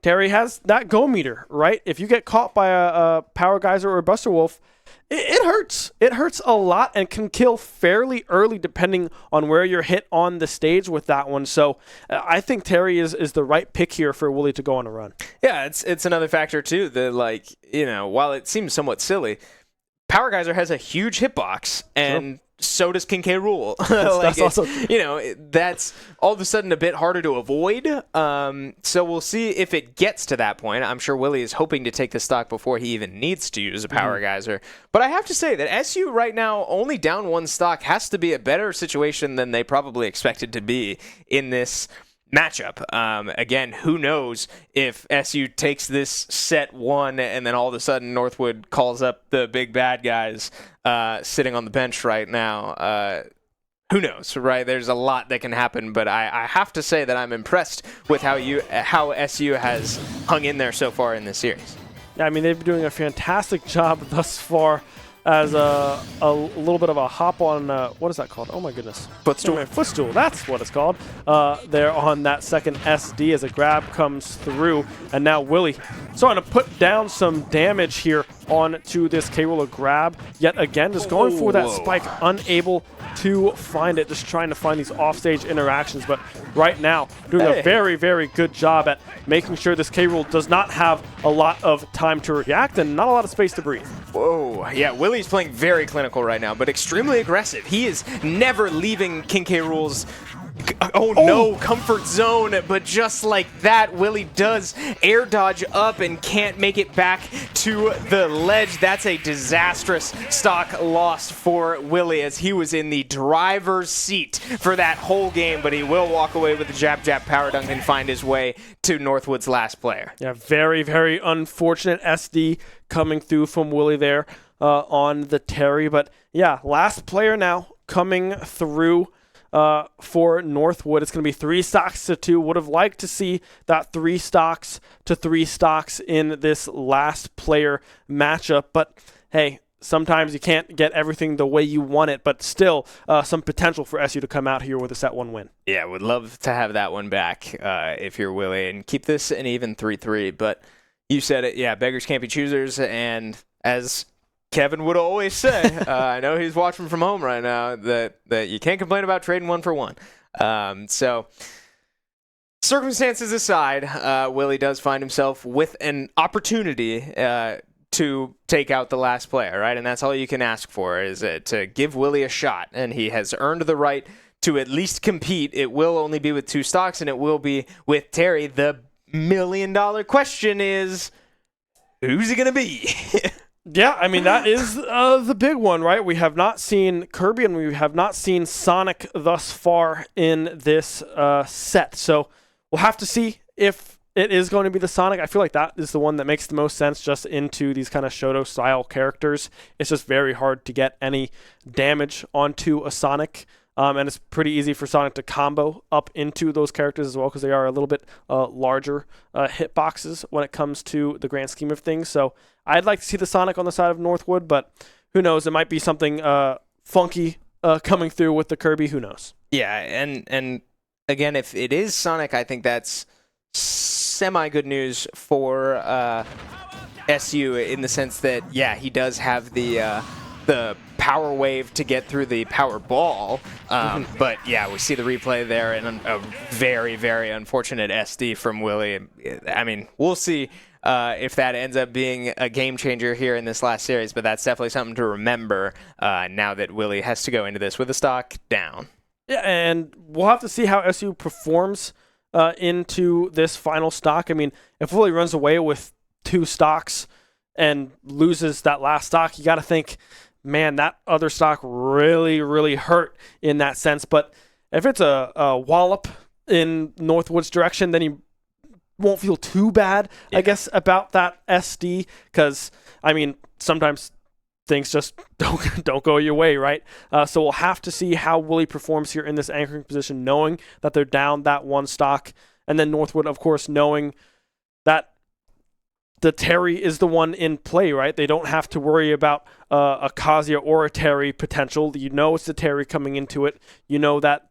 Terry has that go meter, right? If you get caught by a Power Geyser or a Buster Wolf, it hurts. It hurts a lot and can kill fairly early depending on where you're hit on the stage with that one. So I think Terry is the right pick here for Willie to go on a run. Yeah, it's another factor too that, like, you know, while it seems somewhat silly, Power Geyser has a huge hitbox, and so does King K. Rool. That's also, you know, that's all of a sudden a bit harder to avoid. So we'll see if it gets to that point. I'm sure Willie is hoping to take the stock before he even needs to use a Power Geyser. But I have to say that SU right now only down one stock has to be a better situation than they probably expected to be in this matchup. Again, who knows if SU takes this set one and then all of a sudden Northwood calls up the big bad guys sitting on the bench right now. Who knows, right? There's a lot that can happen, but I have to say that I'm impressed with how SU has hung in there so far in this series. Yeah, I mean, they've been doing a fantastic job thus far as a little bit of a hop on, what is that called? Oh my goodness. Footstool. Footstool, that's what it's called. They're on that second SD as a grab comes through. And now Willie starting to put down some damage here onto this K. Rool grab. Yet again, just going for that spike, unable to find it, just trying to find these offstage interactions. But right now, doing a very, very good job at making sure this K. Rool does not have a lot of time to react and not a lot of space to breathe. Whoa, yeah, Willie's playing very clinical right now, but extremely aggressive. He is never leaving King K. Rool's comfort zone, but just like that, Willie does air dodge up and can't make it back to the ledge. That's a disastrous stock loss for Willie, as he was in the driver's seat for that whole game, but he will walk away with the jab power dunk and find his way to Northwood's last player. Yeah, very, very unfortunate SD coming through from Willie there on the Terry, but yeah, last player now coming through for Northwood. It's going to be 3 stocks to 2. Would have liked to see that 3 stocks to 3 stocks in this last player matchup, but hey, sometimes you can't get everything the way you want it, but still some potential for SU to come out here with a set 1 win. Yeah, would love to have that one back if you're Willie and keep this an even 3-3, but you said it, yeah, beggars can't be choosers, and as Kevin would always say, I know he's watching from home right now, that you can't complain about trading 1 for 1. So, circumstances aside, Willie does find himself with an opportunity to take out the last player, right? And that's all you can ask for, is to give Willie a shot. And he has earned the right to at least compete. It will only be with 2 stocks, and it will be with Terry. The million-dollar question is, who's he going to be? Yeah, I mean, that is the big one, right? We have not seen Kirby and we have not seen Sonic thus far in this set. So we'll have to see if it is going to be the Sonic. I feel like that is the one that makes the most sense just into these kind of Shoto-style characters. It's just very hard to get any damage onto a Sonic. And it's pretty easy for Sonic to combo up into those characters as well, because they are a little bit larger hitboxes when it comes to the grand scheme of things. So I'd like to see the Sonic on the side of Northwood, but who knows? It might be something funky coming through with the Kirby. Who knows? Yeah, and again, if it is Sonic, I think that's semi-good news for SU in the sense that, yeah, he does have the power wave to get through the power ball. But yeah, we see the replay there and a very, very unfortunate SD from Willie. I mean, we'll see if that ends up being a game changer here in this last series, but that's definitely something to remember now that Willie has to go into this with a stock down. Yeah, and we'll have to see how SU performs into this final stock. I mean, if Willie runs away with 2 stocks and loses that last stock, you got to think, man, that other stock really, really hurt in that sense. But if it's a wallop in Northwood's direction, then you won't feel too bad, I guess, about that SD. Because, I mean, sometimes things just don't go your way, right? So we'll have to see how Willie performs here in this anchoring position, knowing that they're down that 1 stock. And then Northwood, of course, knowing that the Terry is the one in play, right? They don't have to worry about a Kazuya or a Terry potential. You know it's the Terry coming into it. You know that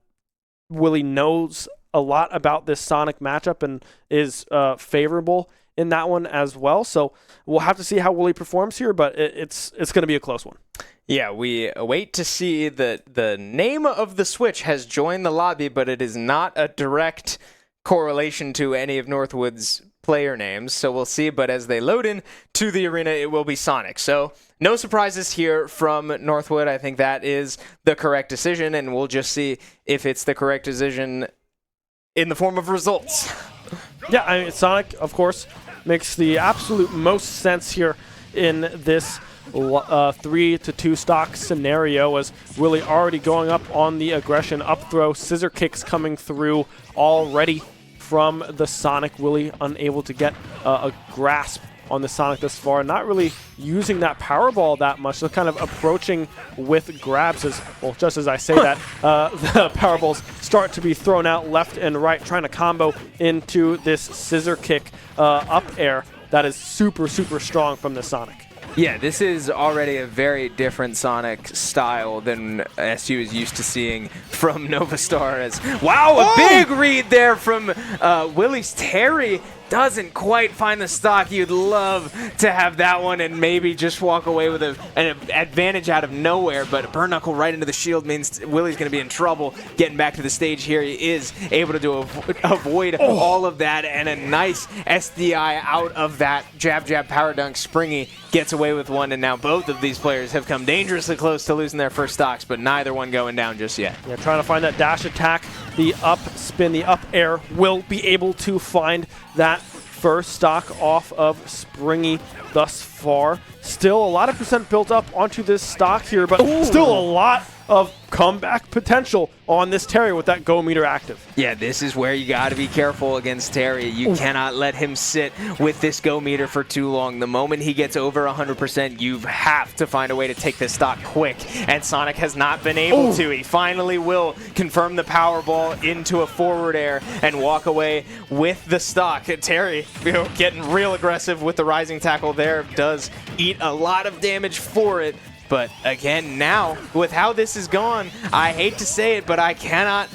Willie knows a lot about this Sonic matchup and is favorable in that one as well. So we'll have to see how Willie performs here, but it's going to be a close one. Yeah, we wait to see the name of the Switch has joined the lobby, but it is not a direct correlation to any of Northwood's player names, so we'll see. But as they load in to the arena, it will be Sonic. So no surprises here from Northwood. I think that is the correct decision, and we'll just see if it's the correct decision in the form of results. Yeah, I mean, Sonic, of course, makes the absolute most sense here in this 3-2 stock scenario, as Willie already going up on the aggression up throw, scissor kicks coming through already from the Sonic. Willie unable to get a grasp on the Sonic thus far, not really using that power ball that much, so kind of approaching with grabs as, well, just as I say that, the power balls start to be thrown out left and right, trying to combo into this scissor kick up air that is super, super strong from the Sonic. Yeah, this is already a very different Sonic style than SU is used to seeing from Novastar. As wow, a big read there from Willie's Terry. Doesn't quite find the stock. You'd love to have that one and maybe just walk away with an advantage out of nowhere, but burn knuckle right into the shield means Willie's going to be in trouble getting back to the stage here. He is able to avoid all of that, and a nice SDI out of that jab power dunk. Springy gets away with one, and now both of these players have come dangerously close to losing their first stocks, but neither one going down just yet. Yeah, trying to find that dash attack, the up spin, the up air will be able to find that first stock off of Springy thus far. Still a lot of percent built up onto this stock here, but still a lot of comeback potential on this Terry with that go meter active. Yeah, this is where you got to be careful against Terry. You cannot let him sit with this go meter for too long. The moment he gets over 100%, you have to find a way to take this stock quick, and Sonic has not been able to. He finally will confirm the power ball into a forward air and walk away with the stock. Terry, getting real aggressive with the rising tackle there, does eat a lot of damage for it. But again, now, with how this is gone, I hate to say it, but I cannot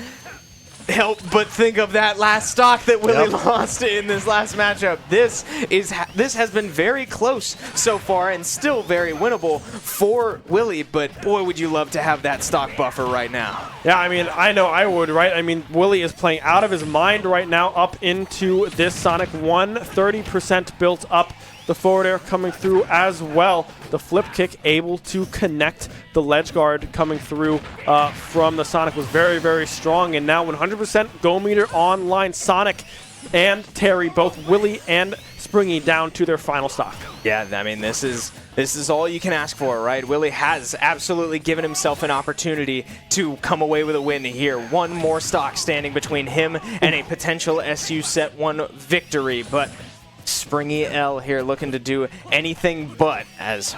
help but think of that last stock that Willie lost in this last matchup. This has been very close so far and still very winnable for Willie, but boy, would you love to have that stock buffer right now. Yeah, I mean, I know I would, right? I mean, Willie is playing out of his mind right now up into this Sonic 130% built up. The forward air coming through as well. The flip kick able to connect. The ledge guard coming through from the Sonic was very, very strong. And now 100% go meter online. Sonic and Terry, both Willie and Springy, down to their final stock. Yeah, I mean, this is all you can ask for, right? Willie has absolutely given himself an opportunity to come away with a win here. One more stock standing between him and a potential SU Set 1 victory, but Springy L here looking to do anything but, as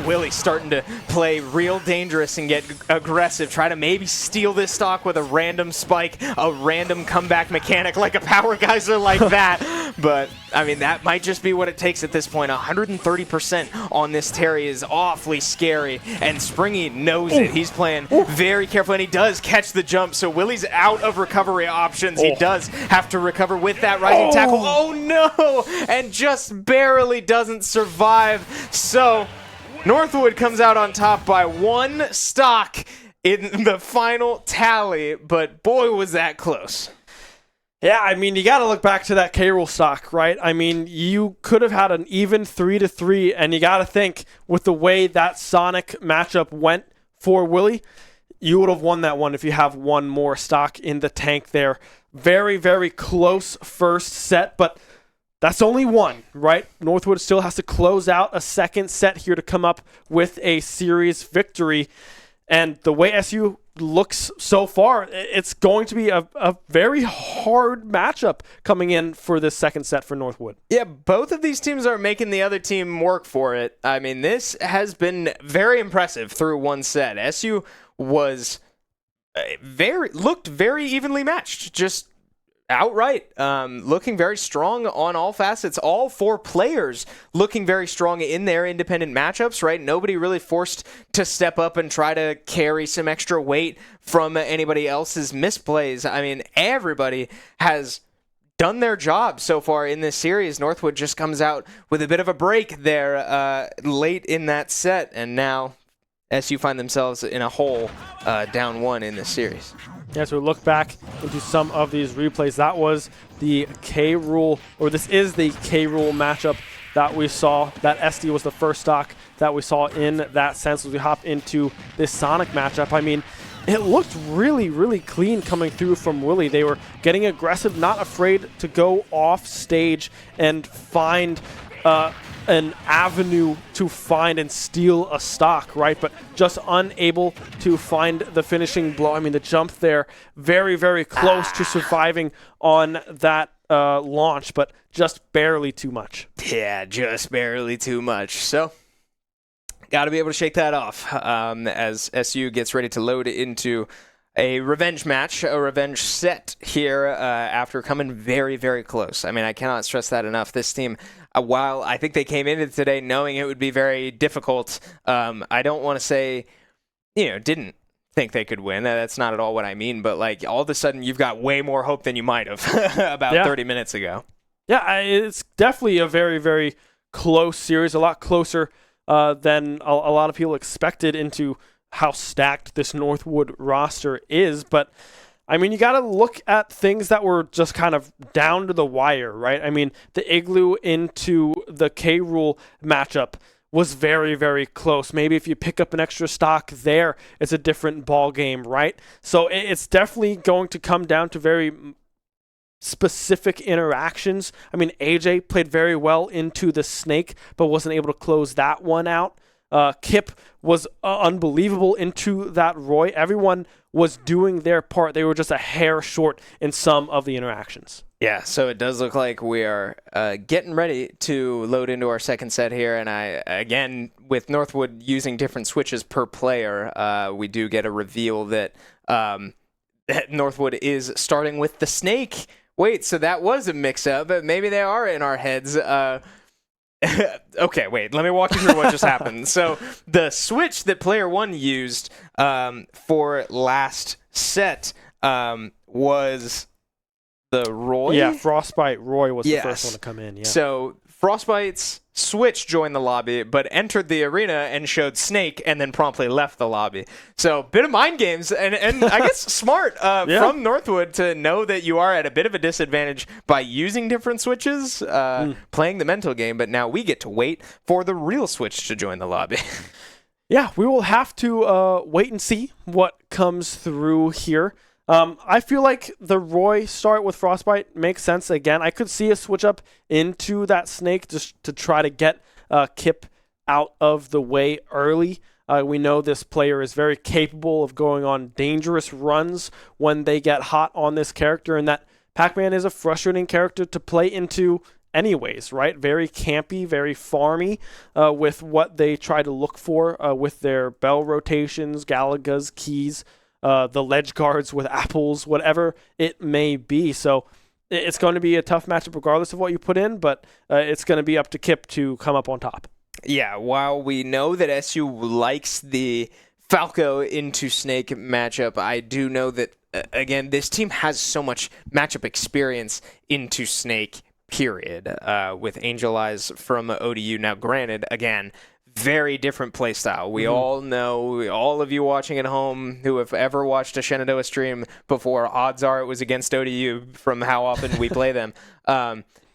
Willie's starting to play real dangerous and get aggressive, try to maybe steal this stock with a random spike, a random comeback mechanic like a power geyser like that. But, I mean, that might just be what it takes at this point. 130% on this Terry is awfully scary, and Springy knows it. He's playing very carefully, and he does catch the jump, so Willie's out of recovery options. He does have to recover with that rising tackle. Oh, no! And just barely doesn't survive. So, Northwood comes out on top by 1 stock in the final tally, but boy, was that close. Yeah, I mean, you got to look back to that K-Rool stock, right? I mean, you could have had an even 3-3, and you got to think with the way that Sonic matchup went for Willie, you would have won that one if you have one more stock in the tank there. Very, very close first set, but that's only one, right? Northwood still has to close out a second set here to come up with a series victory. And the way SU looks so far, it's going to be a very hard matchup coming in for this second set for Northwood. Yeah, both of these teams are making the other team work for it. I mean, this has been very impressive through one set. SU was looked very evenly matched, just outright, looking very strong on all facets. All 4 players looking very strong in their independent matchups, right? Nobody really forced to step up and try to carry some extra weight from anybody else's misplays. I mean, everybody has done their job so far in this series. Northwood just comes out with a bit of a break there late in that set, and now SU find themselves in a hole down 1 in this series. Yeah, so we look back into some of these replays. That was the K-Rool, or this is the K-Rool matchup that we saw. That SD was the first stock that we saw in that sense as we hop into this Sonic matchup. I mean, it looked really, really clean coming through from Willie. They were getting aggressive, not afraid to go off stage and find an avenue to find and steal a stock, right? But just unable to find the finishing blow. I mean, the jump there, very, very close to surviving on that launch, but just barely too much. Yeah, just barely too much. So, got to be able to shake that off as SU gets ready to load into a revenge match, a revenge set here after coming very, very close. I mean, I cannot stress that enough. This team, while I think they came into today knowing it would be very difficult, I don't want to say, didn't think they could win. That's not at all what I mean. But, like, all of a sudden, you've got way more hope than you might have about 30 minutes ago. Yeah, it's definitely a very, very close series, a lot closer than a lot of people expected into how stacked this Northwood roster is. But I mean, you got to look at things that were just kind of down to the wire, right? I mean, the Igloo into the K-Rool matchup was very, very close. Maybe if you pick up an extra stock there, it's a different ball game, right? So it's definitely going to come down to very specific interactions. I mean, AJ played very well into the Snake, but wasn't able to close that one out. Kip was unbelievable into that Roy. Everyone was doing their part. They were just a hair short in some of the interactions. Yeah, so it does look like we are getting ready to load into our second set here. And again, with Northwood using different switches per player, we do get a reveal that Northwood is starting with the Snake. Wait, so that was a mix-up. Maybe they are in our heads. Okay, wait, let me walk you through what just happened. So the switch that player 1 used for last set was the Roy? Yeah, Frostbite Roy was the first one to come in. Yeah. So Frostbite's switch joined the lobby, but entered the arena and showed Snake, and then promptly left the lobby. So bit of mind games, and I guess smart from Northwood to know that you are at a bit of a disadvantage by using different switches, playing the mental game, but now we get to wait for the real switch to join the lobby. Yeah, we will have to wait and see what comes through here. I feel like the Roy start with Frostbite makes sense. Again, I could see a switch up into that Snake just to try to get Kip out of the way early. We know this player is very capable of going on dangerous runs when they get hot on this character, and that Pac-Man is a frustrating character to play into anyways, right? Very campy, very farmy with what they try to look for with their bell rotations, Galaga's, keys, the ledge guards with apples, whatever it may be. So it's going to be a tough matchup regardless of what you put in, but it's going to be up to Kip to come up on top. Yeah, while we know that SU likes the Falco into Snake matchup, I do know that, again, this team has so much matchup experience into Snake, period, with Angel Eyes from ODU. Now, granted, again, very different playstyle. We all know, all of you watching at home who have ever watched a Shenandoah stream before, odds are it was against ODU from how often we play them.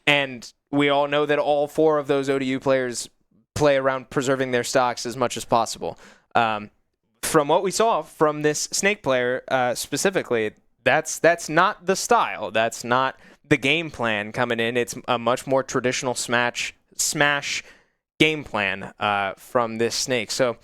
And we all know that all 4 of those ODU players play around preserving their stocks as much as possible. From what we saw from this Snake player specifically, that's not the style. That's not the game plan coming in. It's a much more traditional smash game plan from this Snake. So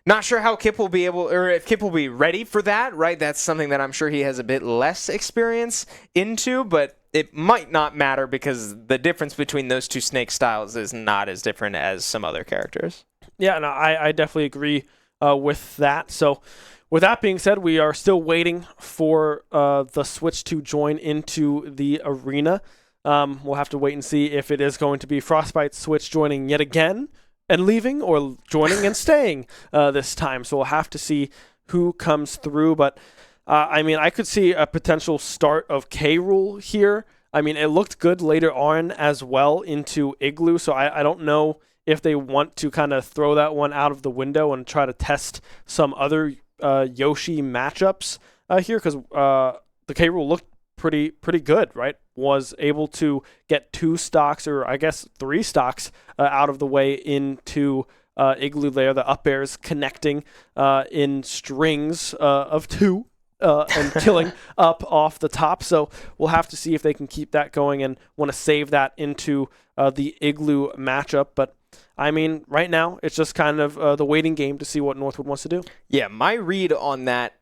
not sure how Kip will be able, or if Kip will be ready for that, right? That's something that I'm sure he has a bit less experience into, but it might not matter because the difference between those 2 Snake styles is not as different as some other characters. Yeah, no, I definitely agree with that. So with that being said, we are still waiting for the Switch to join into the arena. We'll have to wait and see if it is going to be Frostbite Switch joining yet again and leaving, or joining and staying this time. So we'll have to see who comes through. But I mean, I could see a potential start of K-Rule here. I mean, it looked good later on as well into Igloo. So I don't know if they want to kind of throw that one out of the window and try to test some other Yoshi matchups here, because the K-Rule looked pretty good, right? Was able to get 2 stocks, or I guess 3 stocks out of the way into Igloo there. The up airs connecting in strings of 2 and killing up off the top. So we'll have to see if they can keep that going and want to save that into the Igloo matchup. But I mean, right now, it's just kind of the waiting game to see what Northwood wants to do. Yeah, my read on that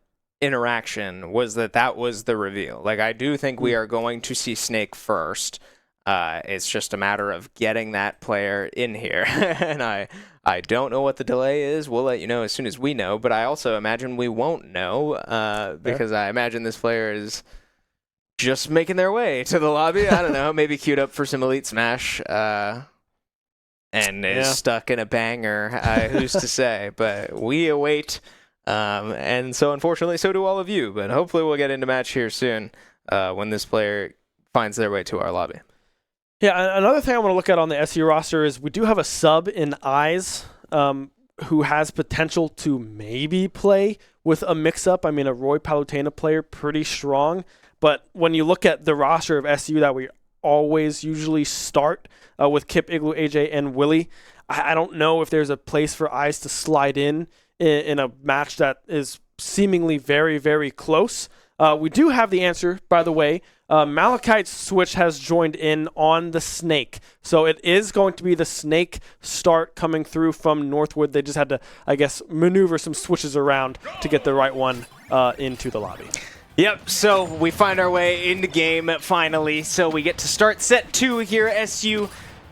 interaction was that was the reveal. Like, I do think we are going to see Snake first. It's just a matter of getting that player in here. And I don't know what the delay is. We'll let you know as soon as we know. But I also imagine we won't know because I imagine this player is just making their way to the lobby. I don't know, maybe queued up for some Elite Smash. And is stuck in a banger. Who's to say? But we await. And so, unfortunately, so do all of you. But hopefully we'll get into match here soon when this player finds their way to our lobby. Yeah, another thing I want to look at on the SU roster is we do have a sub in Eyes who has potential to maybe play with a mix-up. I mean, a Roy Palutena player, pretty strong. But when you look at the roster of SU that we always usually start with Kip, Igloo, AJ, and Willie, I don't know if there's a place for Eyes to slide in a match that is seemingly very, very close. We do have the answer, by the way. Malachite's Switch has joined in on the Snake. So it is going to be the Snake start coming through from Northwood. They just had to, I guess, maneuver some switches around to get the right one into the lobby. Yep, so we find our way into game finally. So we get to start set 2 here, SU,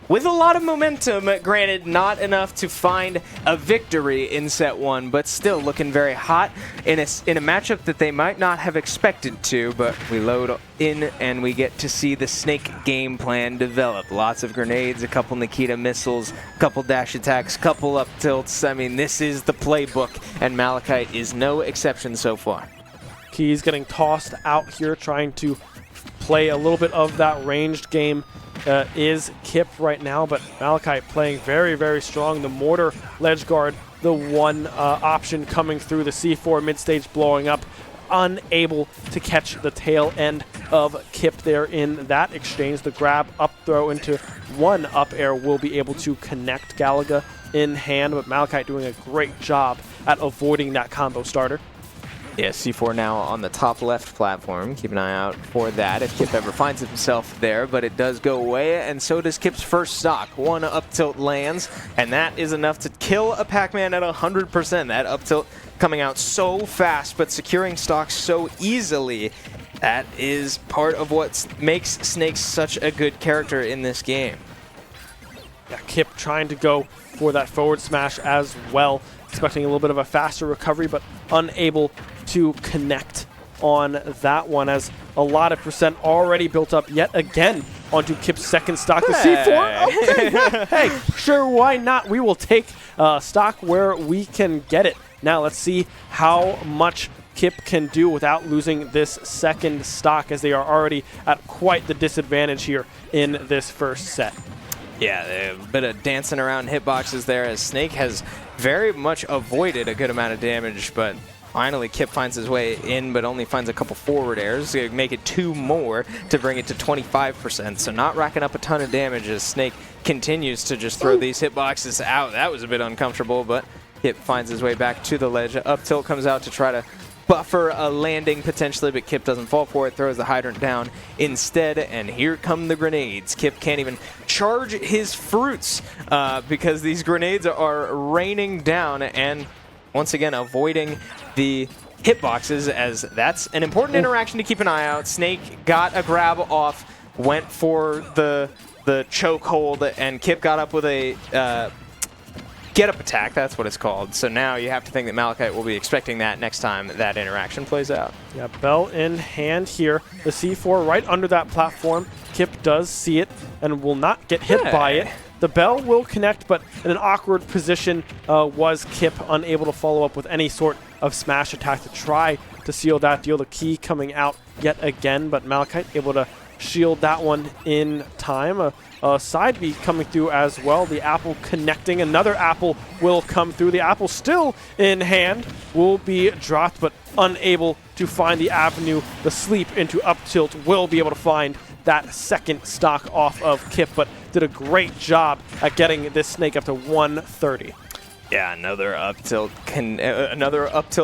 with a lot of momentum. Granted, not enough to find a victory in set 1, but still looking very hot in a matchup that they might not have expected to. But we load in and we get to see the Snake game plan develop. Lots of grenades, a couple Nikita missiles, a couple dash attacks, couple up tilts. I mean, this is the playbook, and Malachite is no exception so far. He's getting tossed out here, trying to play a little bit of that ranged game. Is Kip right now, but Malachite playing very, very strong. The mortar ledge guard, the one option coming through, the C4 mid-stage blowing up, unable to catch the tail end of Kip there in that exchange. The grab up throw into one up air will be able to connect Galaga in hand, but Malachite doing a great job at avoiding that combo starter. Yeah, C4 now on the top left platform. Keep an eye out for that if Kip ever finds himself there, but it does go away, and so does Kip's first stock. One up tilt lands, and that is enough to kill a Pac-Man at 100%. That up tilt coming out so fast, but securing stocks so easily. That is part of what makes Snake such a good character in this game. Yeah, Kip trying to go for that forward smash as well, expecting a little bit of a faster recovery, but unable to connect on that one, as a lot of percent already built up yet again onto Kip's second stock. The C4, okay, yeah. Hey, sure, why not? We will take stock where we can get it. Now let's see how much Kip can do without losing this second stock, as they are already at quite the disadvantage here in this first set. Yeah, a bit of dancing around hitboxes there, as Snake has very much avoided a good amount of damage, but finally Kip finds his way in, but only finds a couple forward airs to make it 2 more to bring it to 25%. So not racking up a ton of damage as Snake continues to just throw these hitboxes out. That was a bit uncomfortable, but Kip finds his way back to the ledge. Up tilt comes out to try to buffer a landing potentially, but Kip doesn't fall for it, throws the hydrant down instead, and here come the grenades. Kip can't even charge his fruits because these grenades are raining down, and once again avoiding the hitboxes, as that's an important interaction to keep an eye out. Snake got a grab off, went for the chokehold, and Kip got up with a get-up attack, that's what it's called. So now you have to think that Malachite will be expecting that next time that interaction plays out. Yeah, bell in hand here. The C4 right under that platform. Kip does see it and will not get hit by it. The bell will connect, but in an awkward position was Kip, unable to follow up with any sort of smash attack to try to seal that deal. The key coming out yet again, but Malachite able to shield that one in time. A side B coming through as well. The apple connecting. Another apple will come through. The apple still in hand will be dropped, but unable to find the avenue. The sleep into up tilt will be able to find that second stock off of Kip, but did a great job at getting this Snake up to 130. Yeah, another up tilt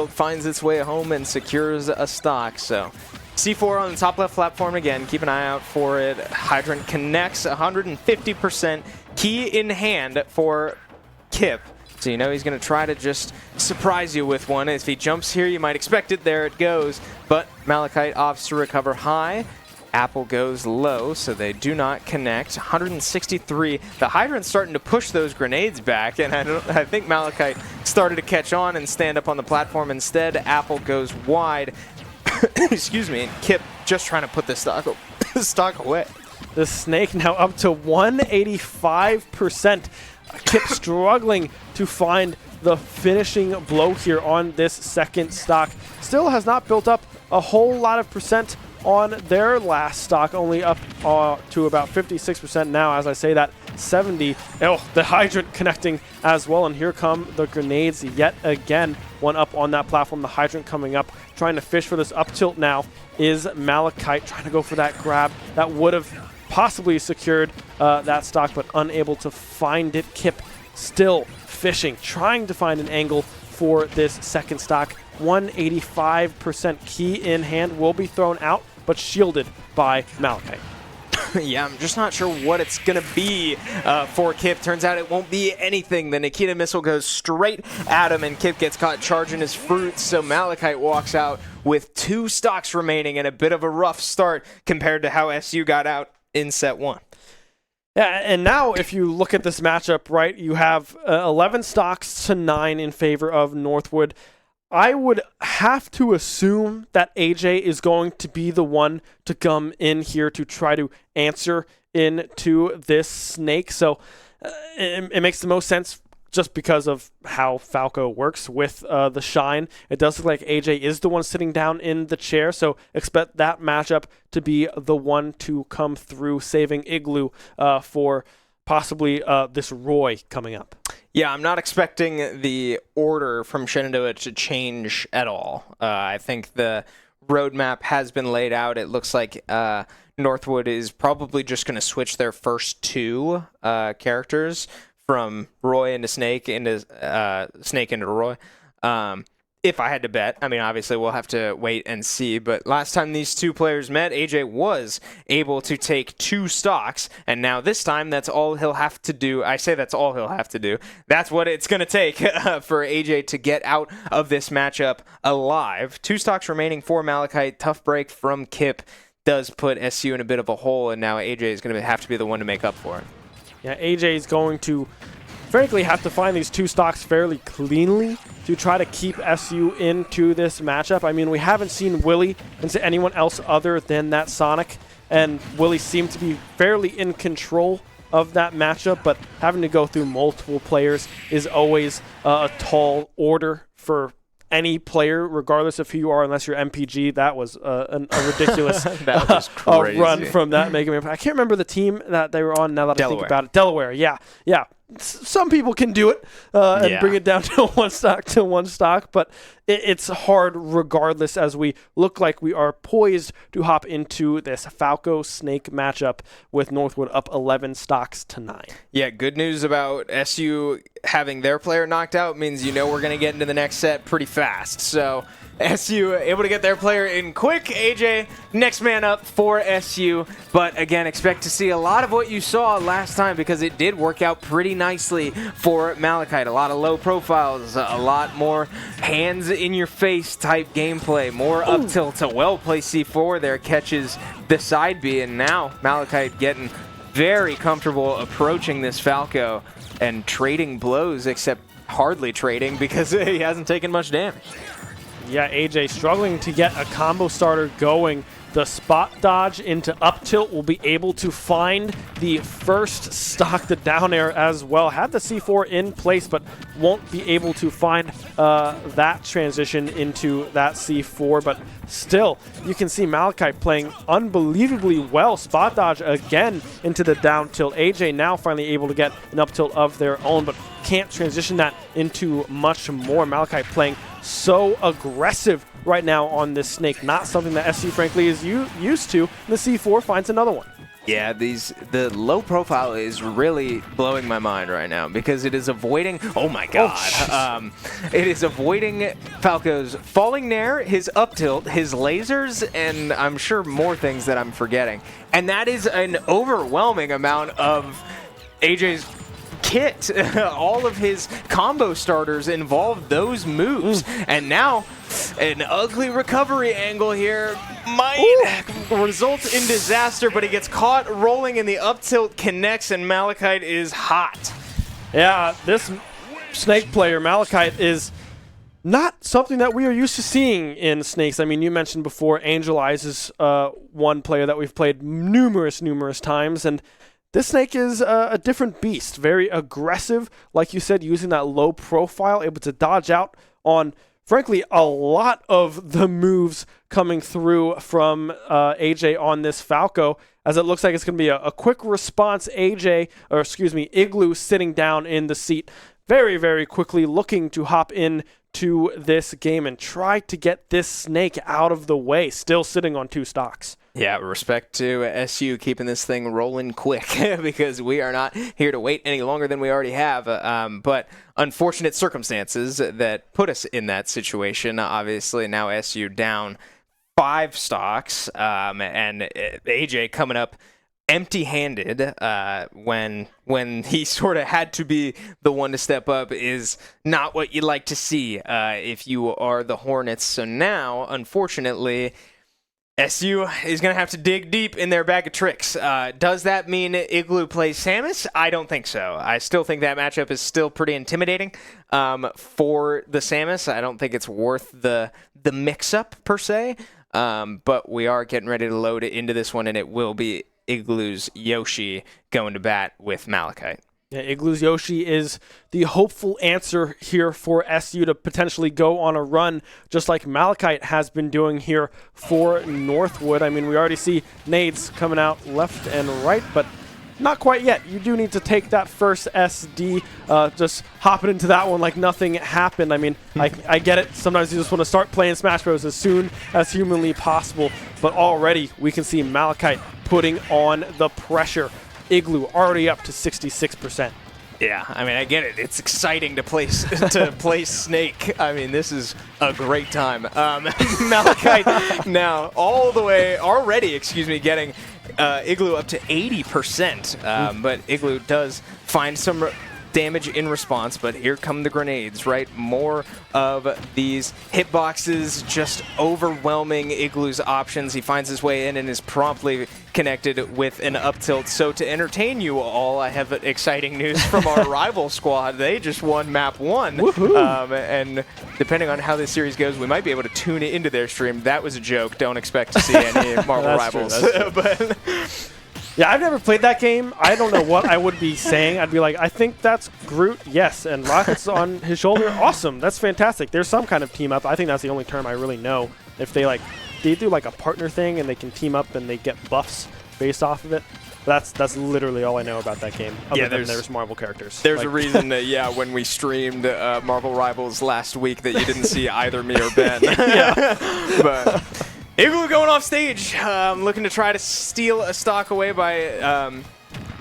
finds its way home and secures a stock. So C4 on the top left platform again. Keep an eye out for it. Hydrant connects 150%. Key in hand for Kip. So you know he's going to try to just surprise you with one. If he jumps here, you might expect it. There it goes. But Malachite opts to recover high. Apple goes low, so they do not connect. 163. The Hydrant's starting to push those grenades back, and I think Malachite started to catch on and stand up on the platform instead. Apple goes wide. Excuse me, and Kip just trying to put the stock away. The Snake now up to 185%. Kip struggling to find the finishing blow here on this second stock. Still has not built up a whole lot of percent on their last stock, only up to about 56% now. As I say that, 70. Oh, the Hydrant connecting as well, and here come the grenades yet again. One up on that platform, the Hydrant coming up, trying to fish for this up tilt now is Malachite, trying to go for that grab that would have possibly secured that stock, but unable to find it. Kip still fishing, trying to find an angle for this second stock. 185% key in hand will be thrown out, but shielded by Malachite. Yeah, I'm just not sure what it's going to be for Kip. Turns out it won't be anything. The Nikita missile goes straight at him, and Kip gets caught charging his fruits, so Malachite walks out with 2 stocks remaining and a bit of a rough start compared to how SU got out in set 1. Yeah, and now if you look at this matchup, right, you have 11 stocks to 9 in favor of Northwood. I would have to assume that AJ is going to be the one to come in here to try to answer into this Snake. So it makes the most sense just because of how Falco works with the Shine. It does look like AJ is the one sitting down in the chair, so expect that matchup to be the one to come through, saving Igloo for possibly this Roy coming up. Yeah, I'm not expecting the order from Shenandoah to change at all. I think the roadmap has been laid out. It looks like Northwood is probably just going to switch their first 2 characters from Roy into Snake into Snake into Roy. If I had to bet, I mean, obviously we'll have to wait and see, but last time these 2 players met, AJ was able to take 2 stocks, and now this time that's all he'll have to do. I say that's all he'll have to do. That's what it's going to take for AJ to get out of this matchup alive. 2 stocks remaining for Malachite. Tough break from Kip does put SU in a bit of a hole, and now AJ is going to have to be the one to make up for it. Yeah, AJ is going to frankly have to find these 2 stocks fairly cleanly to try to keep SU into this matchup. I mean, we haven't seen Willie into anyone else other than that Sonic, and Willie seemed to be fairly in control of that matchup, but having to go through multiple players is always a tall order for any player, regardless of who you are, unless you're MPG. That was a ridiculous that was crazy. Run from that Mega Man. I can't remember the team that they were on now that I think about it. Delaware, yeah. Some people can do it and bring it down to one stock, but it's hard regardless, as we look like we are poised to hop into this Falco Snake matchup with Northwood up 11 stocks to 9. Yeah, good news about SU having their player knocked out means we're going to get into the next set pretty fast. So SU able to get their player in quick. AJ, next man up for SU. But again, expect to see a lot of what you saw last time, because it did work out pretty nicely for Malachite. A lot of low profiles, a lot more hands-in-your-face type gameplay, more up tilt, a well-placed C4 there catches the side B, and now Malachite getting very comfortable approaching this Falco and trading blows, except hardly trading because he hasn't taken much damage. Yeah, AJ struggling to get a combo starter going. The spot dodge into up tilt will be able to find the first stock, the down air as well. Had the C4 in place, but won't be able to find that transition into that C4. But still, you can see Malachite playing unbelievably well. Spot dodge again into the down tilt. AJ now finally able to get an up tilt of their own, but can't transition that into much more. Malachite playing so aggressive right now on this Snake. Not something that SC frankly is used to. The C4 finds another one. Yeah, the low profile is really blowing my mind right now, because it is avoiding, oh my god, it is avoiding Falco's falling nair, his up tilt, his lasers, and I'm sure more things that I'm forgetting. And that is an overwhelming amount of AJ's kit. All of his combo starters involve those moves. And now an ugly recovery angle here might result in disaster, but he gets caught rolling in the up tilt, connects, and Malachite is hot. Yeah, this Snake player, Malachite, is not something that we are used to seeing in Snakes. I mean, you mentioned before Angel Eyes is one player that we've played numerous times, and this Snake is a different beast. Very aggressive, like you said, using that low profile, able to dodge out on, frankly, a lot of the moves coming through from AJ on this Falco, as it looks like it's going to be a quick response. Igloo sitting down in the seat very quickly, looking to hop in to this game and try to get this Snake out of the way, still sitting on 2 stocks. Yeah, respect to SU keeping this thing rolling quick, because we are not here to wait any longer than we already have. But unfortunate circumstances that put us in that situation. Obviously, now SU down 5 stocks, and AJ coming up empty-handed when he sort of had to be the one to step up is not what you'd like to see if you are the Hornets. So now, unfortunately, SU is going to have to dig deep in their bag of tricks. Does that mean Igloo plays Samus? I don't think so. I still think that matchup is still pretty intimidating for the Samus. I don't think it's worth the mix-up, per se. But we are getting ready to load it into this one, and it will be Igloo's Yoshi going to bat with Malachite. Yeah, Igloo's Yoshi is the hopeful answer here for SU to potentially go on a run, just like Malachite has been doing here for Northwood. I mean, we already see nades coming out left and right, but not quite yet. You do need to take that first SD, just hopping into that one like nothing happened. I mean, I get it. Sometimes you just want to start playing Smash Bros. As soon as humanly possible, but already we can see Malachite putting on the pressure. Igloo already up to 66%. Yeah, I mean, I get it. It's exciting to play Snake. I mean, this is a great time. Malachite now all the way already, getting Igloo up to 80%. But Igloo does find some damage in response, but here come the grenades, right? More of these hitboxes just overwhelming Igloo's options. He finds his way in and is promptly connected with an up tilt. So to entertain you all, I have exciting news from our rival squad. They just won map 1. And depending on how this series goes, we might be able to tune it into their stream. That was a joke. Don't expect to see any Marvel Rivals. But yeah, I've never played that game. I don't know what I would be saying. I'd be like, I think that's Groot, yes, and Rocket's on his shoulder. Awesome, that's fantastic. There's some kind of team up. I think that's the only term I really know. If they do like a partner thing and they can team up and they get buffs based off of it. That's literally all I know about that game. Other than there's Marvel characters. There's a reason that, when we streamed Marvel Rivals last week that you didn't see either me or Ben. But Igloo going off stage, looking to try to steal a stock away by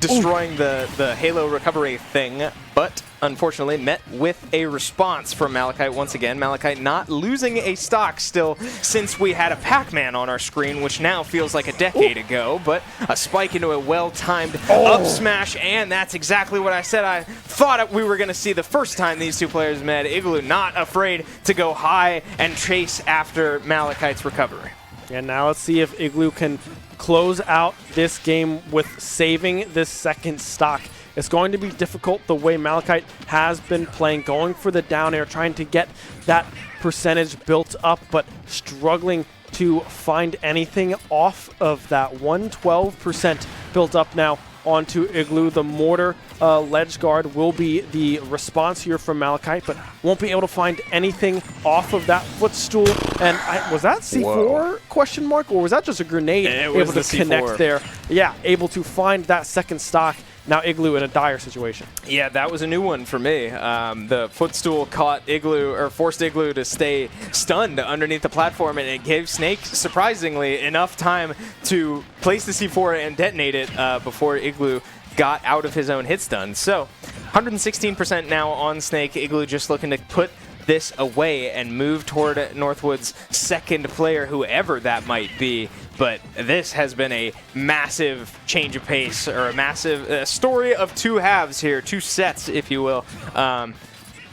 destroying the Halo recovery thing, but unfortunately met with a response from Malachite once again. Malachite not losing a stock still since we had a Pac-Man on our screen, which now feels like a decade ago, but a spike into a well-timed up smash, and that's exactly what I said I thought we were going to see the first time these two players met. Igloo not afraid to go high and chase after Malachite's recovery. And now let's see if Igloo can close out this game with saving this second stock. It's going to be difficult the way Malachite has been playing, going for the down air, trying to get that percentage built up, but struggling to find anything off of that 112% built up now onto Igloo. The mortar ledge guard will be the response here from Malachite, but won't be able to find anything off of that footstool. And was that C4 question mark, or was that just a grenade able to connect there? Yeah, able to find that second stock. Now Igloo in a dire situation. Yeah, that was a new one for me. The footstool caught Igloo, or forced Igloo to stay stunned underneath the platform, and it gave Snake, surprisingly, enough time to place the C4 and detonate it before Igloo got out of his own hit stun. So, 116% now on Snake. Igloo just looking to put this away and move toward Northwood's second player, whoever that might be. But this has been a massive change of pace, or a massive story of two halves here, two sets, if you will,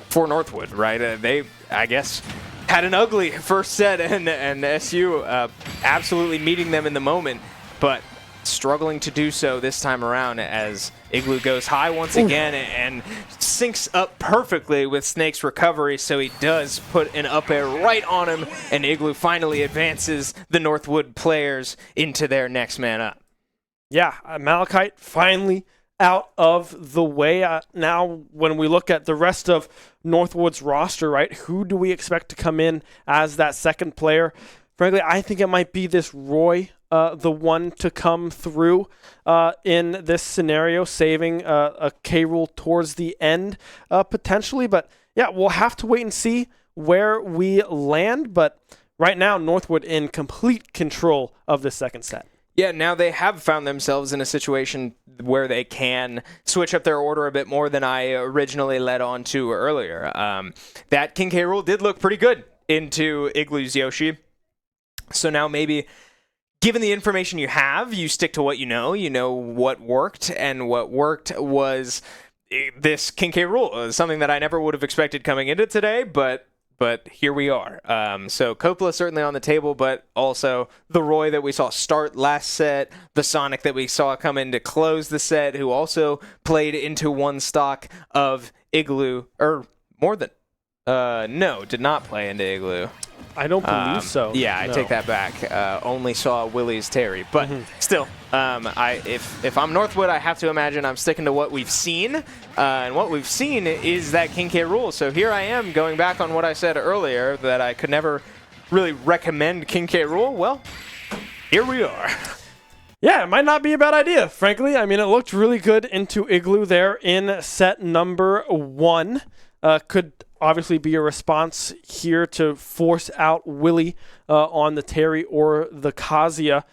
for Northwood, right? They, I guess, had an ugly first set, and SU absolutely meeting them in the moment, but struggling to do so this time around as Igloo goes high once again and syncs up perfectly with Snake's recovery, so he does put an up air right on him, and Igloo finally advances the Northwood players into their next man up. Yeah, Malachite finally out of the way. Now, when we look at the rest of Northwood's roster, right, who do we expect to come in as that second player? Frankly, I think it might be this Roy, the one to come through in this scenario, saving a K-Rool towards the end, potentially. But yeah, we'll have to wait and see where we land. But right now, Northwood in complete control of the second set. Yeah, now they have found themselves in a situation where they can switch up their order a bit more than I originally led on to earlier. That King K-Rool did look pretty good into Igloo's Yoshi. So now maybe, given the information you have, you stick to what you know what worked, and what worked was this King K-Rool, something that I never would have expected coming into today, but here we are. So Coppola certainly on the table, but also the Roy that we saw start last set, the Sonic that we saw come in to close the set, who also played into one stock of Igloo, or more than, no, did not play into Igloo. I don't believe so. Yeah, I take that back. Only saw Willie's Terry, but still, if I'm Northwood, I have to imagine I'm sticking to what we've seen, and what we've seen is that King K-Rool. So here I am going back on what I said earlier, that I could never really recommend King K-Rool. Well, here we are. Yeah, it might not be a bad idea, frankly. I mean, it looked really good into Igloo there in set number 1. Could obviously be a response here to force out Willie on the Terry or the Kazuya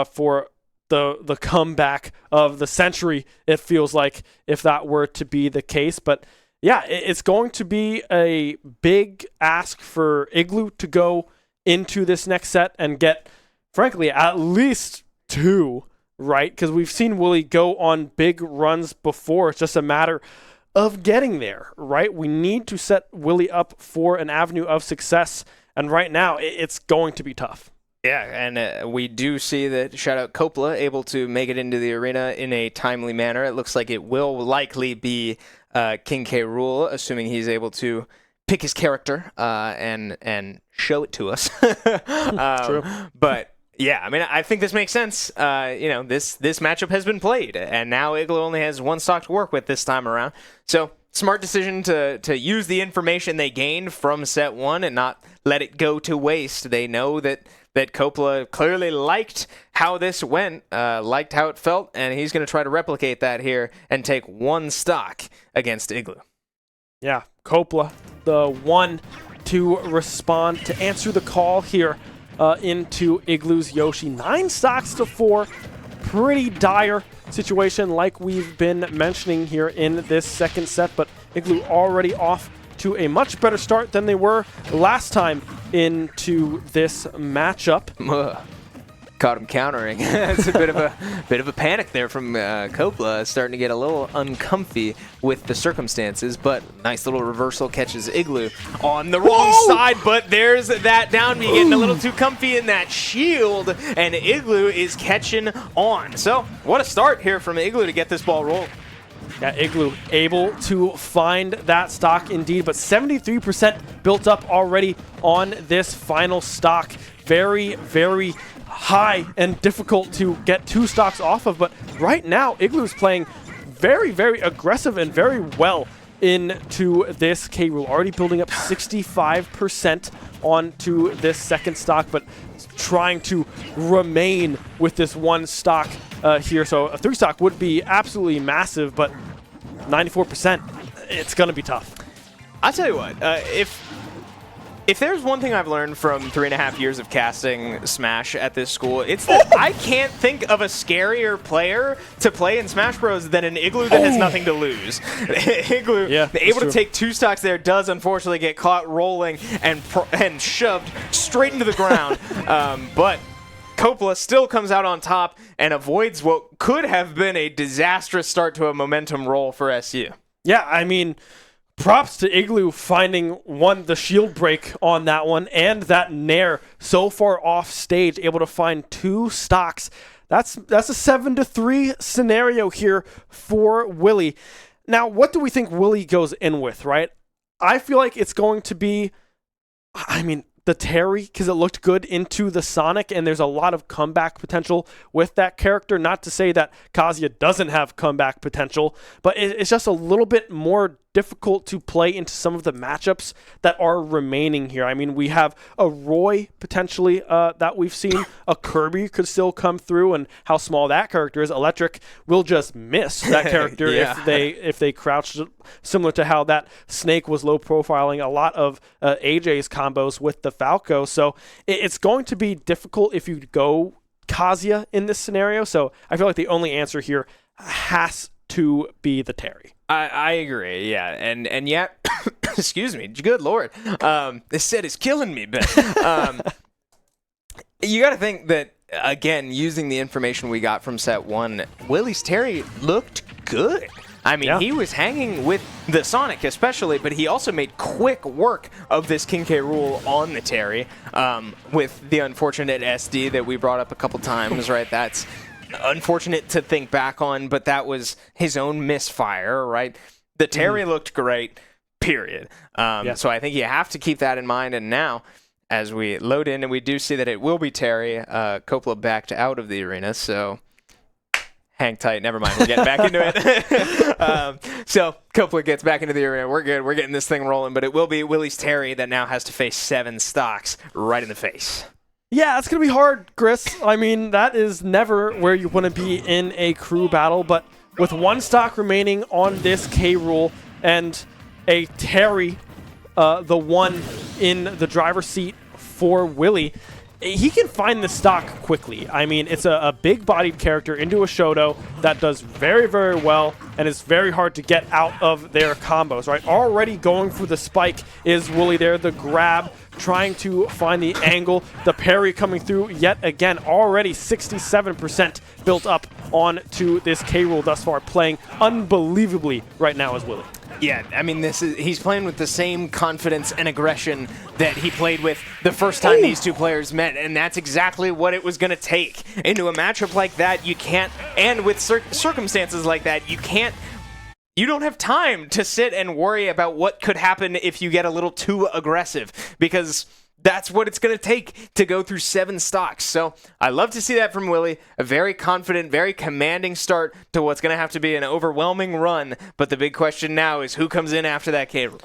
for the comeback of the century, it feels like, if that were to be the case. But yeah, it's going to be a big ask for Igloo to go into this next set and get, frankly, at least 2, right? Because we've seen Willie go on big runs before. It's just a matter of getting there, right? We need to set Willie up for an avenue of success, and right now it's going to be tough. Yeah, and we do see that, shout out Coppola, able to make it into the arena in a timely manner. It looks like it will likely be King K. Rool, assuming he's able to pick his character and show it to us. True. But yeah, I mean, I think this makes sense. This matchup has been played, and now Igloo only has one stock to work with this time around. So smart decision to use the information they gained from set 1 and not let it go to waste. They know that Coppola clearly liked how this went, liked how it felt, and he's going to try to replicate that here and take one stock against Igloo. Yeah, Coppola, the one to respond, to answer the call here into Igloo's Yoshi. 9 stocks to 4. Pretty dire situation like we've been mentioning here in this second set, but Igloo already off to a much better start than they were last time into this matchup. Caught him countering. It's a bit of a panic there from Coppola, starting to get a little uncomfy with the circumstances, but nice little reversal catches Igloo on the wrong side, but there's that down B getting a little too comfy in that shield, and Igloo is catching on. So what a start here from Igloo to get this ball rolled. Yeah, Igloo able to find that stock indeed, but 73% built up already on this final stock. Very, very high and difficult to get 2 stocks off of, but right now Igloo's playing very, very aggressive and very well into this K. Rool. Already building up 65% onto this second stock, but trying to remain with this 1 stock here. So a 3 stock would be absolutely massive, but 94%, it's going to be tough. I'll tell you what, if there's one thing I've learned from 3.5 years of casting Smash at this school, it's that I can't think of a scarier player to play in Smash Bros. Than an Igloo that has nothing to lose. Igloo, able to take 2 stocks there, does unfortunately get caught rolling and shoved straight into the ground. But Coppola still comes out on top and avoids what could have been a disastrous start to a momentum roll for SU. Yeah, I mean, props to Igloo finding the shield break on that one and that nair so far off stage, able to find 2 stocks. That's a 7-3 scenario here for Willie. Now, what do we think Willie goes in with, right? I feel like it's going to be, the Terry, because it looked good into the Sonic, and there's a lot of comeback potential with that character. Not to say that Kazuya doesn't have comeback potential, but it's just a little bit more difficult to play into some of the matchups that are remaining here. I mean, we have a Roy potentially that we've seen. A Kirby could still come through, and how small that character is. Electric will just miss that character if they crouch, similar to how that Snake was low profiling a lot of AJ's combos with the Falco. So it's going to be difficult if you go Kazuya in this scenario. So I feel like the only answer here has to be the Terry. I agree, yeah, and yet, excuse me, good lord, this set is killing me, Ben. You got to think that, again, using the information we got from set 1, Willie's Terry looked good. I mean, he was hanging with the Sonic especially, but he also made quick work of this King K. Rool on the Terry, with the unfortunate SD that we brought up a couple times, right? That's unfortunate to think back on, but that was his own misfire, right? The Terry looked great, period. So I think you have to keep that in mind. And now, as we load in, and we do see that it will be Terry, Coppola backed out of the arena, so hang tight. Never mind, we're getting back into it. So Coppola gets back into the arena. We're good. We're getting this thing rolling, but it will be Willie's Terry that now has to face 7 stocks right in the face. Yeah, it's going to be hard, Chris. I mean, that is never where you want to be in a crew battle, but with 1 stock remaining on this K. Rool and a Terry, the one in the driver's seat for Willie, he can find the stock quickly. I mean, it's a big-bodied character into a Shoto that does very, very well, and it's very hard to get out of their combos, right? Already going for the spike is Willie there, the grab, trying to find the angle, the parry coming through yet again. Already 67% built up onto this K. Rool thus far, playing unbelievably right now as Willie. Yeah, I mean, he's playing with the same confidence and aggression that he played with the first time these two players met, and that's exactly what it was going to take. Into a matchup like that, you can't, and with circumstances like that, you don't have time to sit and worry about what could happen if you get a little too aggressive, because that's what it's going to take to go through 7 stocks. So I love to see that from Willie. A very confident, very commanding start to what's going to have to be an overwhelming run. But the big question now is who comes in after that K-Rool?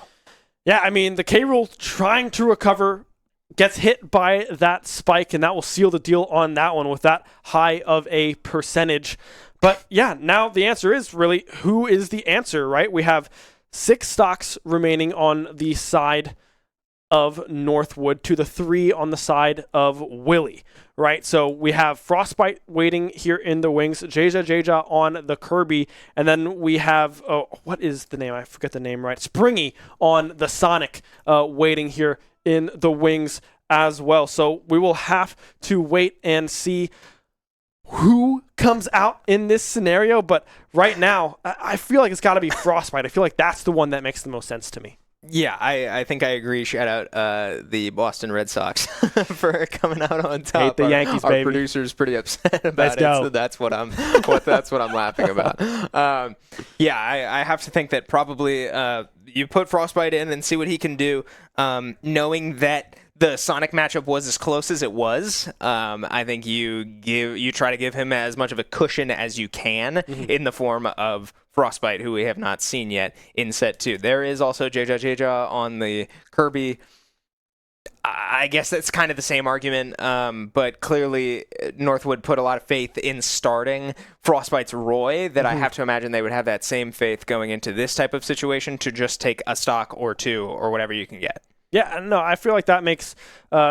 Yeah, I mean, the K-Rool trying to recover gets hit by that spike, and that will seal the deal on that one with that high of a percentage. But yeah, now the answer is really who is the answer, right? We have 6 stocks remaining on the side of Northwood to the 3 on the side of Willie, right? So we have Frostbite waiting here in the wings, Jaja on the Kirby, and then we have, what is the name? I forget the name, right? Springy on the Sonic waiting here in the wings as well. So we will have to wait and see who comes out in this scenario, but right now, I feel like it's got to be Frostbite. I feel like that's the one that makes the most sense to me. Yeah, I think I agree. Shout out the Boston Red Sox for coming out on top. Hate the Yankees, our baby. Producer's pretty upset about it, so that's what I'm laughing about. Yeah, I have to think that probably you put Frostbite in and see what he can do, knowing that the Sonic matchup was as close as it was. I think you try to give him as much of a cushion as you can in the form of Frostbite, who we have not seen yet in set 2. There is also Jaja on the Kirby. I guess that's kind of the same argument, but clearly Northwood put a lot of faith in starting Frostbite's Roy that I have to imagine they would have that same faith going into this type of situation to just take a stock or 2 or whatever you can get. Yeah, no, I feel like that makes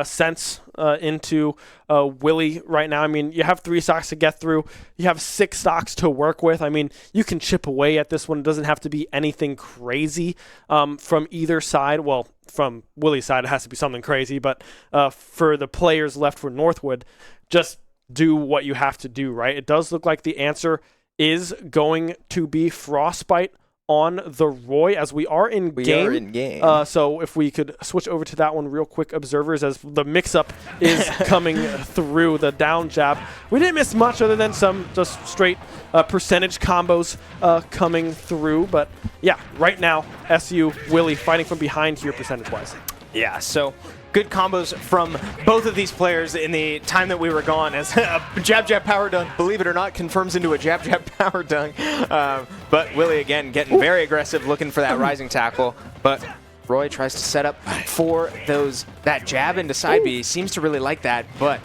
sense into Willie right now. I mean, you have 3 stocks to get through. You have 6 stocks to work with. I mean, you can chip away at this one. It doesn't have to be anything crazy from either side. Well, from Willie's side, it has to be something crazy. But for the players left for Northwood, just do what you have to do, right? It does look like the answer is going to be Frostbite on the Roy as we are in game. So if we could switch over to that one real quick, observers, as the mix-up is coming through the down jab. We didn't miss much other than some just straight percentage combos coming through. But yeah, right now, SU, Willie fighting from behind here percentage-wise. Yeah, so good combos from both of these players in the time that we were gone, as a jab power dunk, believe it or not, confirms into a jab power dunk. But Willie, again, getting very aggressive, looking for that rising tackle. But Roy tries to set up for that jab into side B. He seems to really like that, but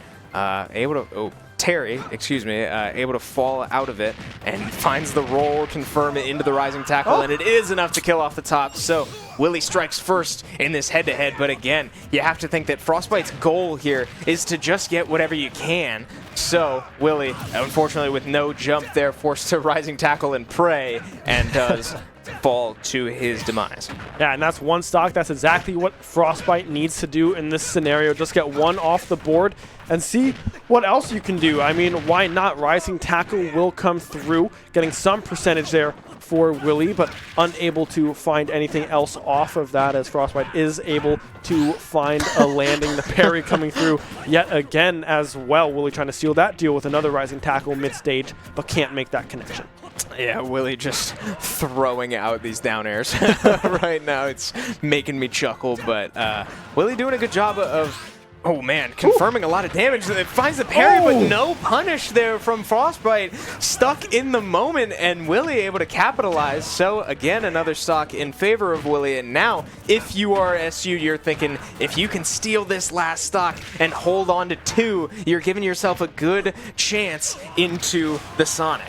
Terry, able to fall out of it and finds the roll, confirm it into the rising tackle, and it is enough to kill off the top. So Willie strikes first in this head-to-head, but again, you have to think that Frostbite's goal here is to just get whatever you can. So Willie, unfortunately with no jump there, forced to rising tackle and pray, and does fall to his demise. Yeah, and that's 1 stock. That's exactly what Frostbite needs to do in this scenario. Just get 1 off the board and see what else you can do. I mean, why not? Rising tackle will come through, getting some percentage there for Willie, but unable to find anything else off of that, as Frostbite is able to find a landing. The parry coming through yet again as well. Willie trying to seal that deal with another rising tackle mid-stage, but can't make that connection. Yeah, Willie just throwing out these down airs right now. It's making me chuckle, but Willie doing a good job of, oh man, confirming a lot of damage. It finds the parry, but no punish there from Frostbite. Stuck in the moment, and Willie able to capitalize. So again, another stock in favor of Willie. And now, if you are SU, you're thinking, if you can steal this last stock and hold on to 2, you're giving yourself a good chance into the Sonic.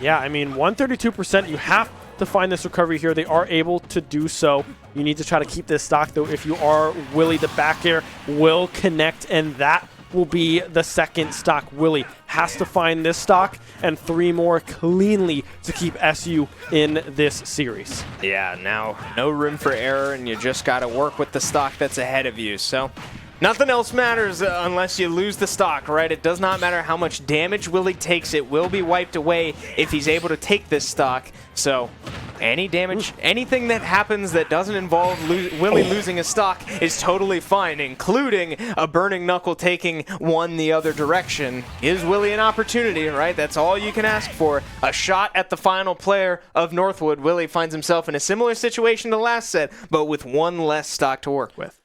Yeah, I mean, 132%, you have to find this recovery here. They are able to do so. You need to try to keep this stock, though. If you are Willie, the back air will connect, and that will be the 2nd stock. Willie has to find this stock and 3 more cleanly to keep SU in this series. Yeah, now no room for error, and you just got to work with the stock that's ahead of you. So nothing else matters unless you lose the stock, right? It does not matter how much damage Willie takes. It will be wiped away if he's able to take this stock. So any damage, anything that happens that doesn't involve Willie losing a stock is totally fine, including a Burning Knuckle taking one the other direction. Gives Willie an opportunity, right? That's all you can ask for. A shot at the final player of Northwood. Willie finds himself in a similar situation to last set, but with one less stock to work with.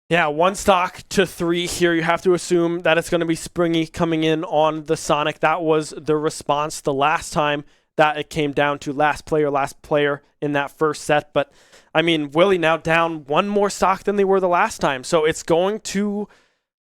Yeah, 1 stock to 3 here. You have to assume that it's going to be Springy coming in on the Sonic. That was the response the last time that it came down to last player in that first set. But, I mean, Willie now down 1 more stock than they were the last time. So it's going to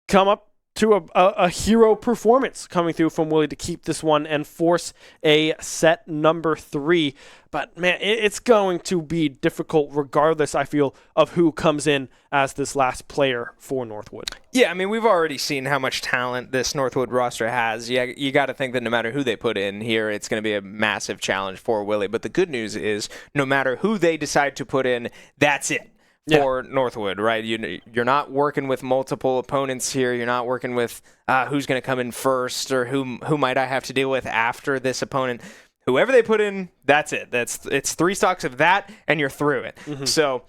come up to a hero performance coming through from Willie to keep this one and force a set number 3. But, man, it's going to be difficult regardless, I feel, of who comes in as this last player for Northwood. Yeah, I mean, we've already seen how much talent this Northwood roster has. Yeah, you got to think that no matter who they put in here, it's going to be a massive challenge for Willie. But the good news is no matter who they decide to put in, that's it. For Northwood, right? You're not working with multiple opponents here. You're not working with who's going to come in first or who might I have to deal with after this opponent. Whoever they put in, that's it. It's 3 stocks of that, and you're through it. Mm-hmm. So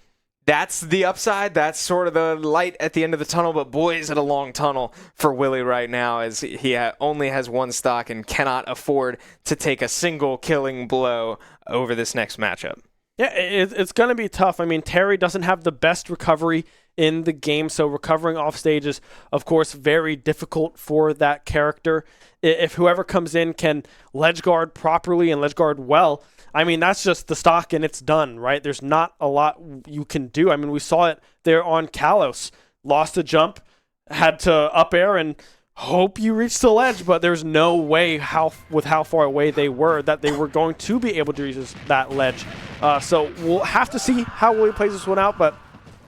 that's the upside. That's sort of the light at the end of the tunnel. But boy, is it a long tunnel for Willie right now, as he only has 1 stock and cannot afford to take a single killing blow over this next matchup. Yeah, it's going to be tough. I mean, Terry doesn't have the best recovery in the game, so recovering off stage is, of course, very difficult for that character. If whoever comes in can ledge guard properly and ledge guard well, I mean, that's just the stock and it's done, right? There's not a lot you can do. I mean, we saw it there on Kalos. Lost a jump, had to up air and hope you reach the ledge, but there's no way with how far away they were that they were going to be able to reach that ledge. So we'll have to see how Willie plays this one out, but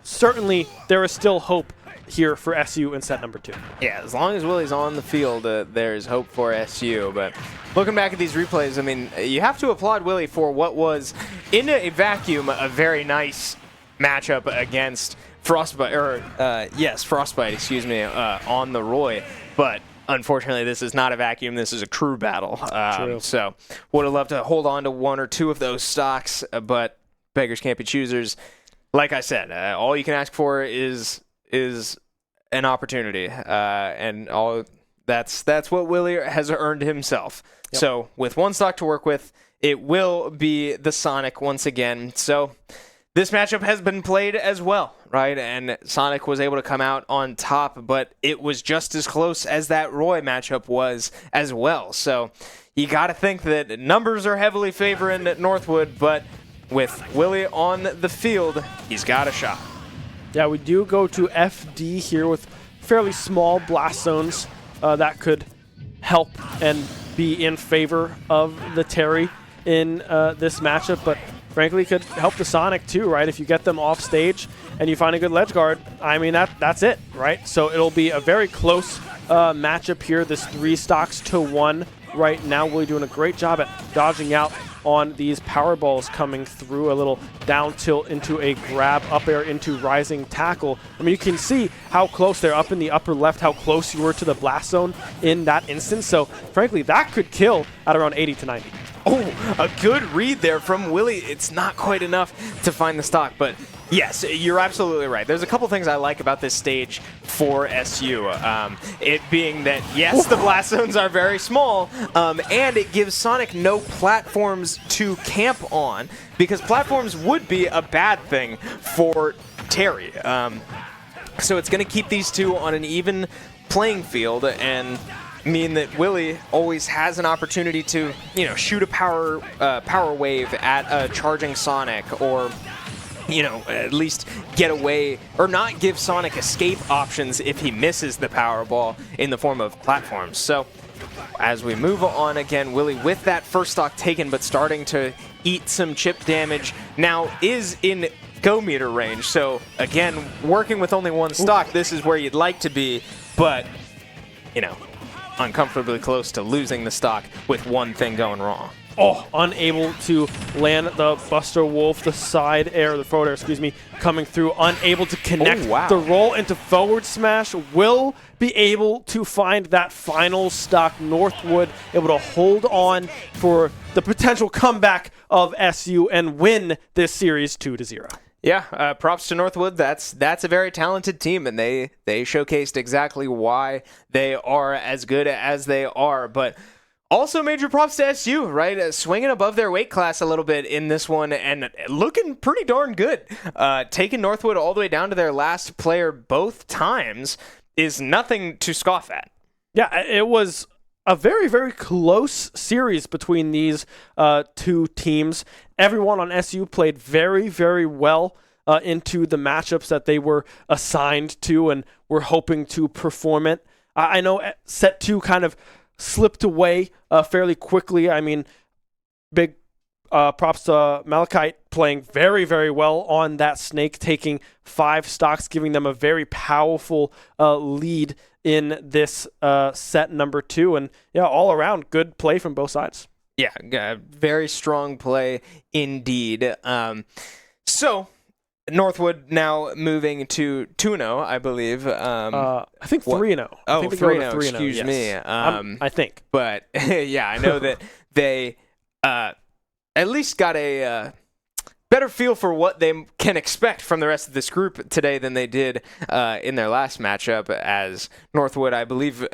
certainly there is still hope here for SU in set number 2. Yeah, as long as Willie's on the field, there's hope for SU. But looking back at these replays, I mean, you have to applaud Willie for what was, in a vacuum, a very nice matchup against Frostbite, excuse me, on the Roy. But unfortunately, this is not a vacuum. This is a true battle. So would have loved to hold on to 1 or 2 of those stocks, but beggars can't be choosers. Like I said, all you can ask for is an opportunity, and all that's what Willie has earned himself. Yep. So with 1 stock to work with, it will be the Sonic once again. So this matchup has been played as well, right? And Sonic was able to come out on top, but it was just as close as that Roy matchup was as well. So you got to think that numbers are heavily favoring Northwood, but with Willie on the field, he's got a shot. Yeah, we do go to FD here with fairly small blast zones that could help and be in favor of the Terry in this matchup, but frankly could help the Sonic too, right? If you get them off stage and you find a good ledge guard, I mean, that's it, right? So it'll be a very close matchup here. This 3 stocks to 1 right now. Willie doing a great job at dodging out on these power balls coming through. A little down tilt into a grab, up air into rising tackle. I mean, you can see how close they're up in the upper left, how close you were to the blast zone in that instance. So frankly, that could kill at around 80 to 90. Oh, a good read there from Willie. It's not quite enough to find the stock, but yes, you're absolutely right. There's a couple things I like about this stage for SU. It being that, yes, the blast zones are very small, and it gives Sonic no platforms to camp on, because platforms would be a bad thing for Terry. So it's going to keep these two on an even playing field and mean that Willie always has an opportunity to, shoot a power wave at a charging Sonic, or at least get away or not give Sonic escape options if he misses the power ball in the form of platforms. So as we move on again, Willie with that first stock taken, but starting to eat some chip damage, now is in go meter range. So again, working with only 1 stock, this is where you'd like to be, but uncomfortably close to losing the stock with 1 thing going wrong. Oh, unable to land the Buster Wolf, the side air, the forward air, excuse me, coming through, unable to connect the roll into forward smash. Will be able to find that final stock. Northwood able to hold on for the potential comeback of SU and win this series 2-0. Yeah, props to Northwood. That's a very talented team, and they showcased exactly why they are as good as they are. But also major props to SU, right? Swinging above their weight class a little bit in this one and looking pretty darn good. Taking Northwood all the way down to their last player both times is nothing to scoff at. Yeah, it was a very, very close series between these two teams. Everyone on SU played very, very well into the matchups that they were assigned to and were hoping to perform it. I know set 2 kind of slipped away fairly quickly. I mean, big props to Malachite playing very, very well on that snake, taking 5 stocks, giving them a very powerful lead in this set number 2. And yeah, all around good play from both sides. Yeah, very strong play indeed. So Northwood now moving to 2-0, I believe. I think 3-0. Oh, 3-0, excuse yes. me. I think. But yeah, I know that they at least got a better feel for what they can expect from the rest of this group today than they did in their last matchup, as Northwood, I believe,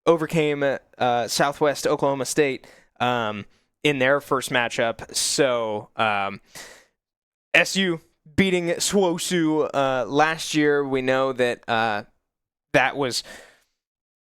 overcame Southwest Oklahoma State in their first matchup. So SU beating SWOSU last year. We know that that was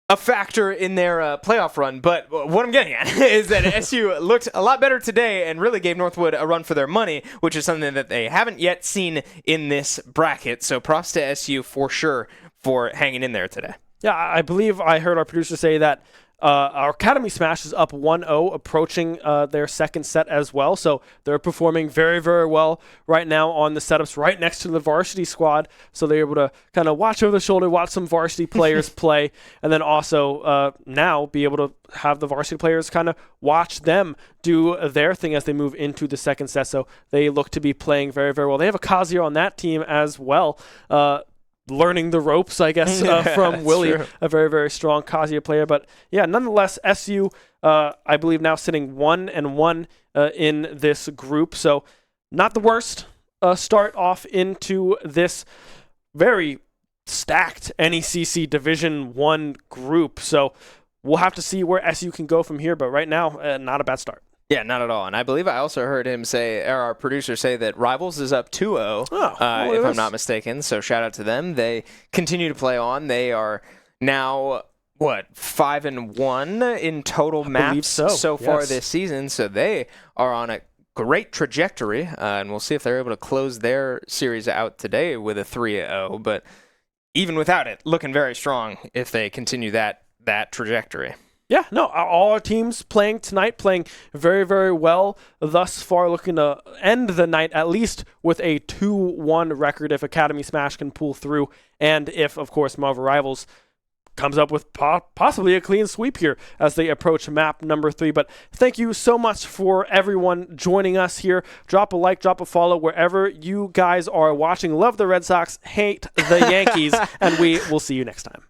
a factor in their playoff run. But what I'm getting at is that SU looked a lot better today and really gave Northwood a run for their money, which is something that they haven't yet seen in this bracket. So props to SU for sure for hanging in there today. Yeah, I believe I heard our producer say that our Academy Smash is up 1-0, approaching their second set as well. So they're performing very, very well right now on the setups right next to the varsity squad. So they're able to kind of watch over the shoulder, watch some varsity players play, and then also now be able to have the varsity players kind of watch them do their thing as they move into the second set. So they look to be playing very, very well. They have a Kazuya on that team as well. Learning the ropes, I guess, from Willie, true. A very, very strong Kazuya player. But yeah, nonetheless, SU, I believe now sitting 1-1 in this group. So not the worst start off into this very stacked NECC Division 1 group. So we'll have to see where SU can go from here. But right now, not a bad start. Yeah, not at all. And I believe I also heard him say, or our producer say, that Rivals is up 2-0, if I'm not mistaken. So shout out to them. They continue to play on. They are now, 5-1 in total maps so far this season. So they are on a great trajectory. And we'll see if they're able to close their series out today with a 3-0. But even without it, looking very strong if they continue that trajectory. Yeah, no, all our teams playing tonight, playing very, very well thus far, looking to end the night at least with a 2-1 record if Academy Smash can pull through, and if, of course, Marvel Rivals comes up with possibly a clean sweep here as they approach map number 3. But thank you so much for everyone joining us here. Drop a like, drop a follow wherever you guys are watching. Love the Red Sox, hate the Yankees, and we will see you next time.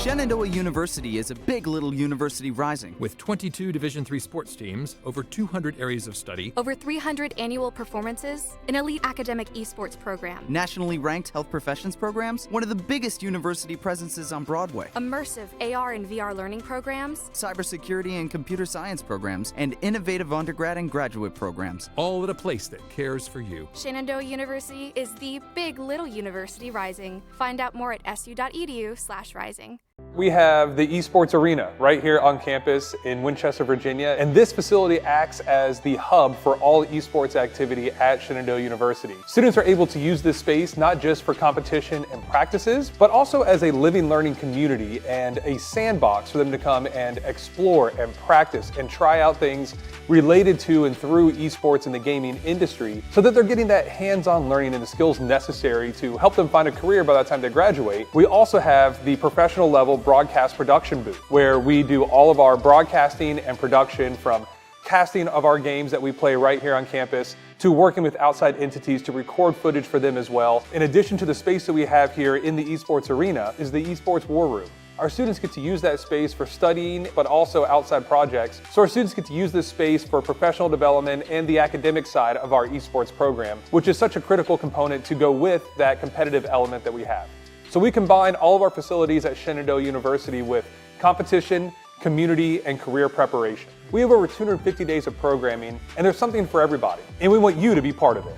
Shenandoah University is a big little university rising. With 22 Division III sports teams, over 200 areas of study, over 300 annual performances, an elite academic esports program, Nationally ranked health professions programs, one of the biggest university presences on Broadway, immersive AR and VR learning programs, cybersecurity and computer science programs, and innovative undergrad and graduate programs. all at a place that cares for you. Shenandoah University is the big little university rising. Find out more at su.edu/rising. We have the Esports Arena right here on campus in Winchester, Virginia, and this facility acts as the hub for all esports activity at Shenandoah University. Students are able to use this space not just for competition and practices, but also as a living learning community and a sandbox for them to come and explore and practice and try out things related to and through esports in the gaming industry so that they're getting that hands-on learning and the skills necessary to help them find a career by the time they graduate. We also have the professional level broadcast production booth where we do all of our broadcasting and production, from casting of our games that we play right here on campus to working with outside entities to record footage for them as well. In addition to the space that we have here in the Esports Arena is the Esports War Room. Our students get to use that space for studying, but also outside projects. So our students get to use this space for professional development and the academic side of our esports program, which is such a critical component to go with that competitive element that we have. So we combine all of our facilities at Shenandoah University with competition, community, and career preparation. We have over 250 days of programming, and there's something for everybody, and we want you to be part of it.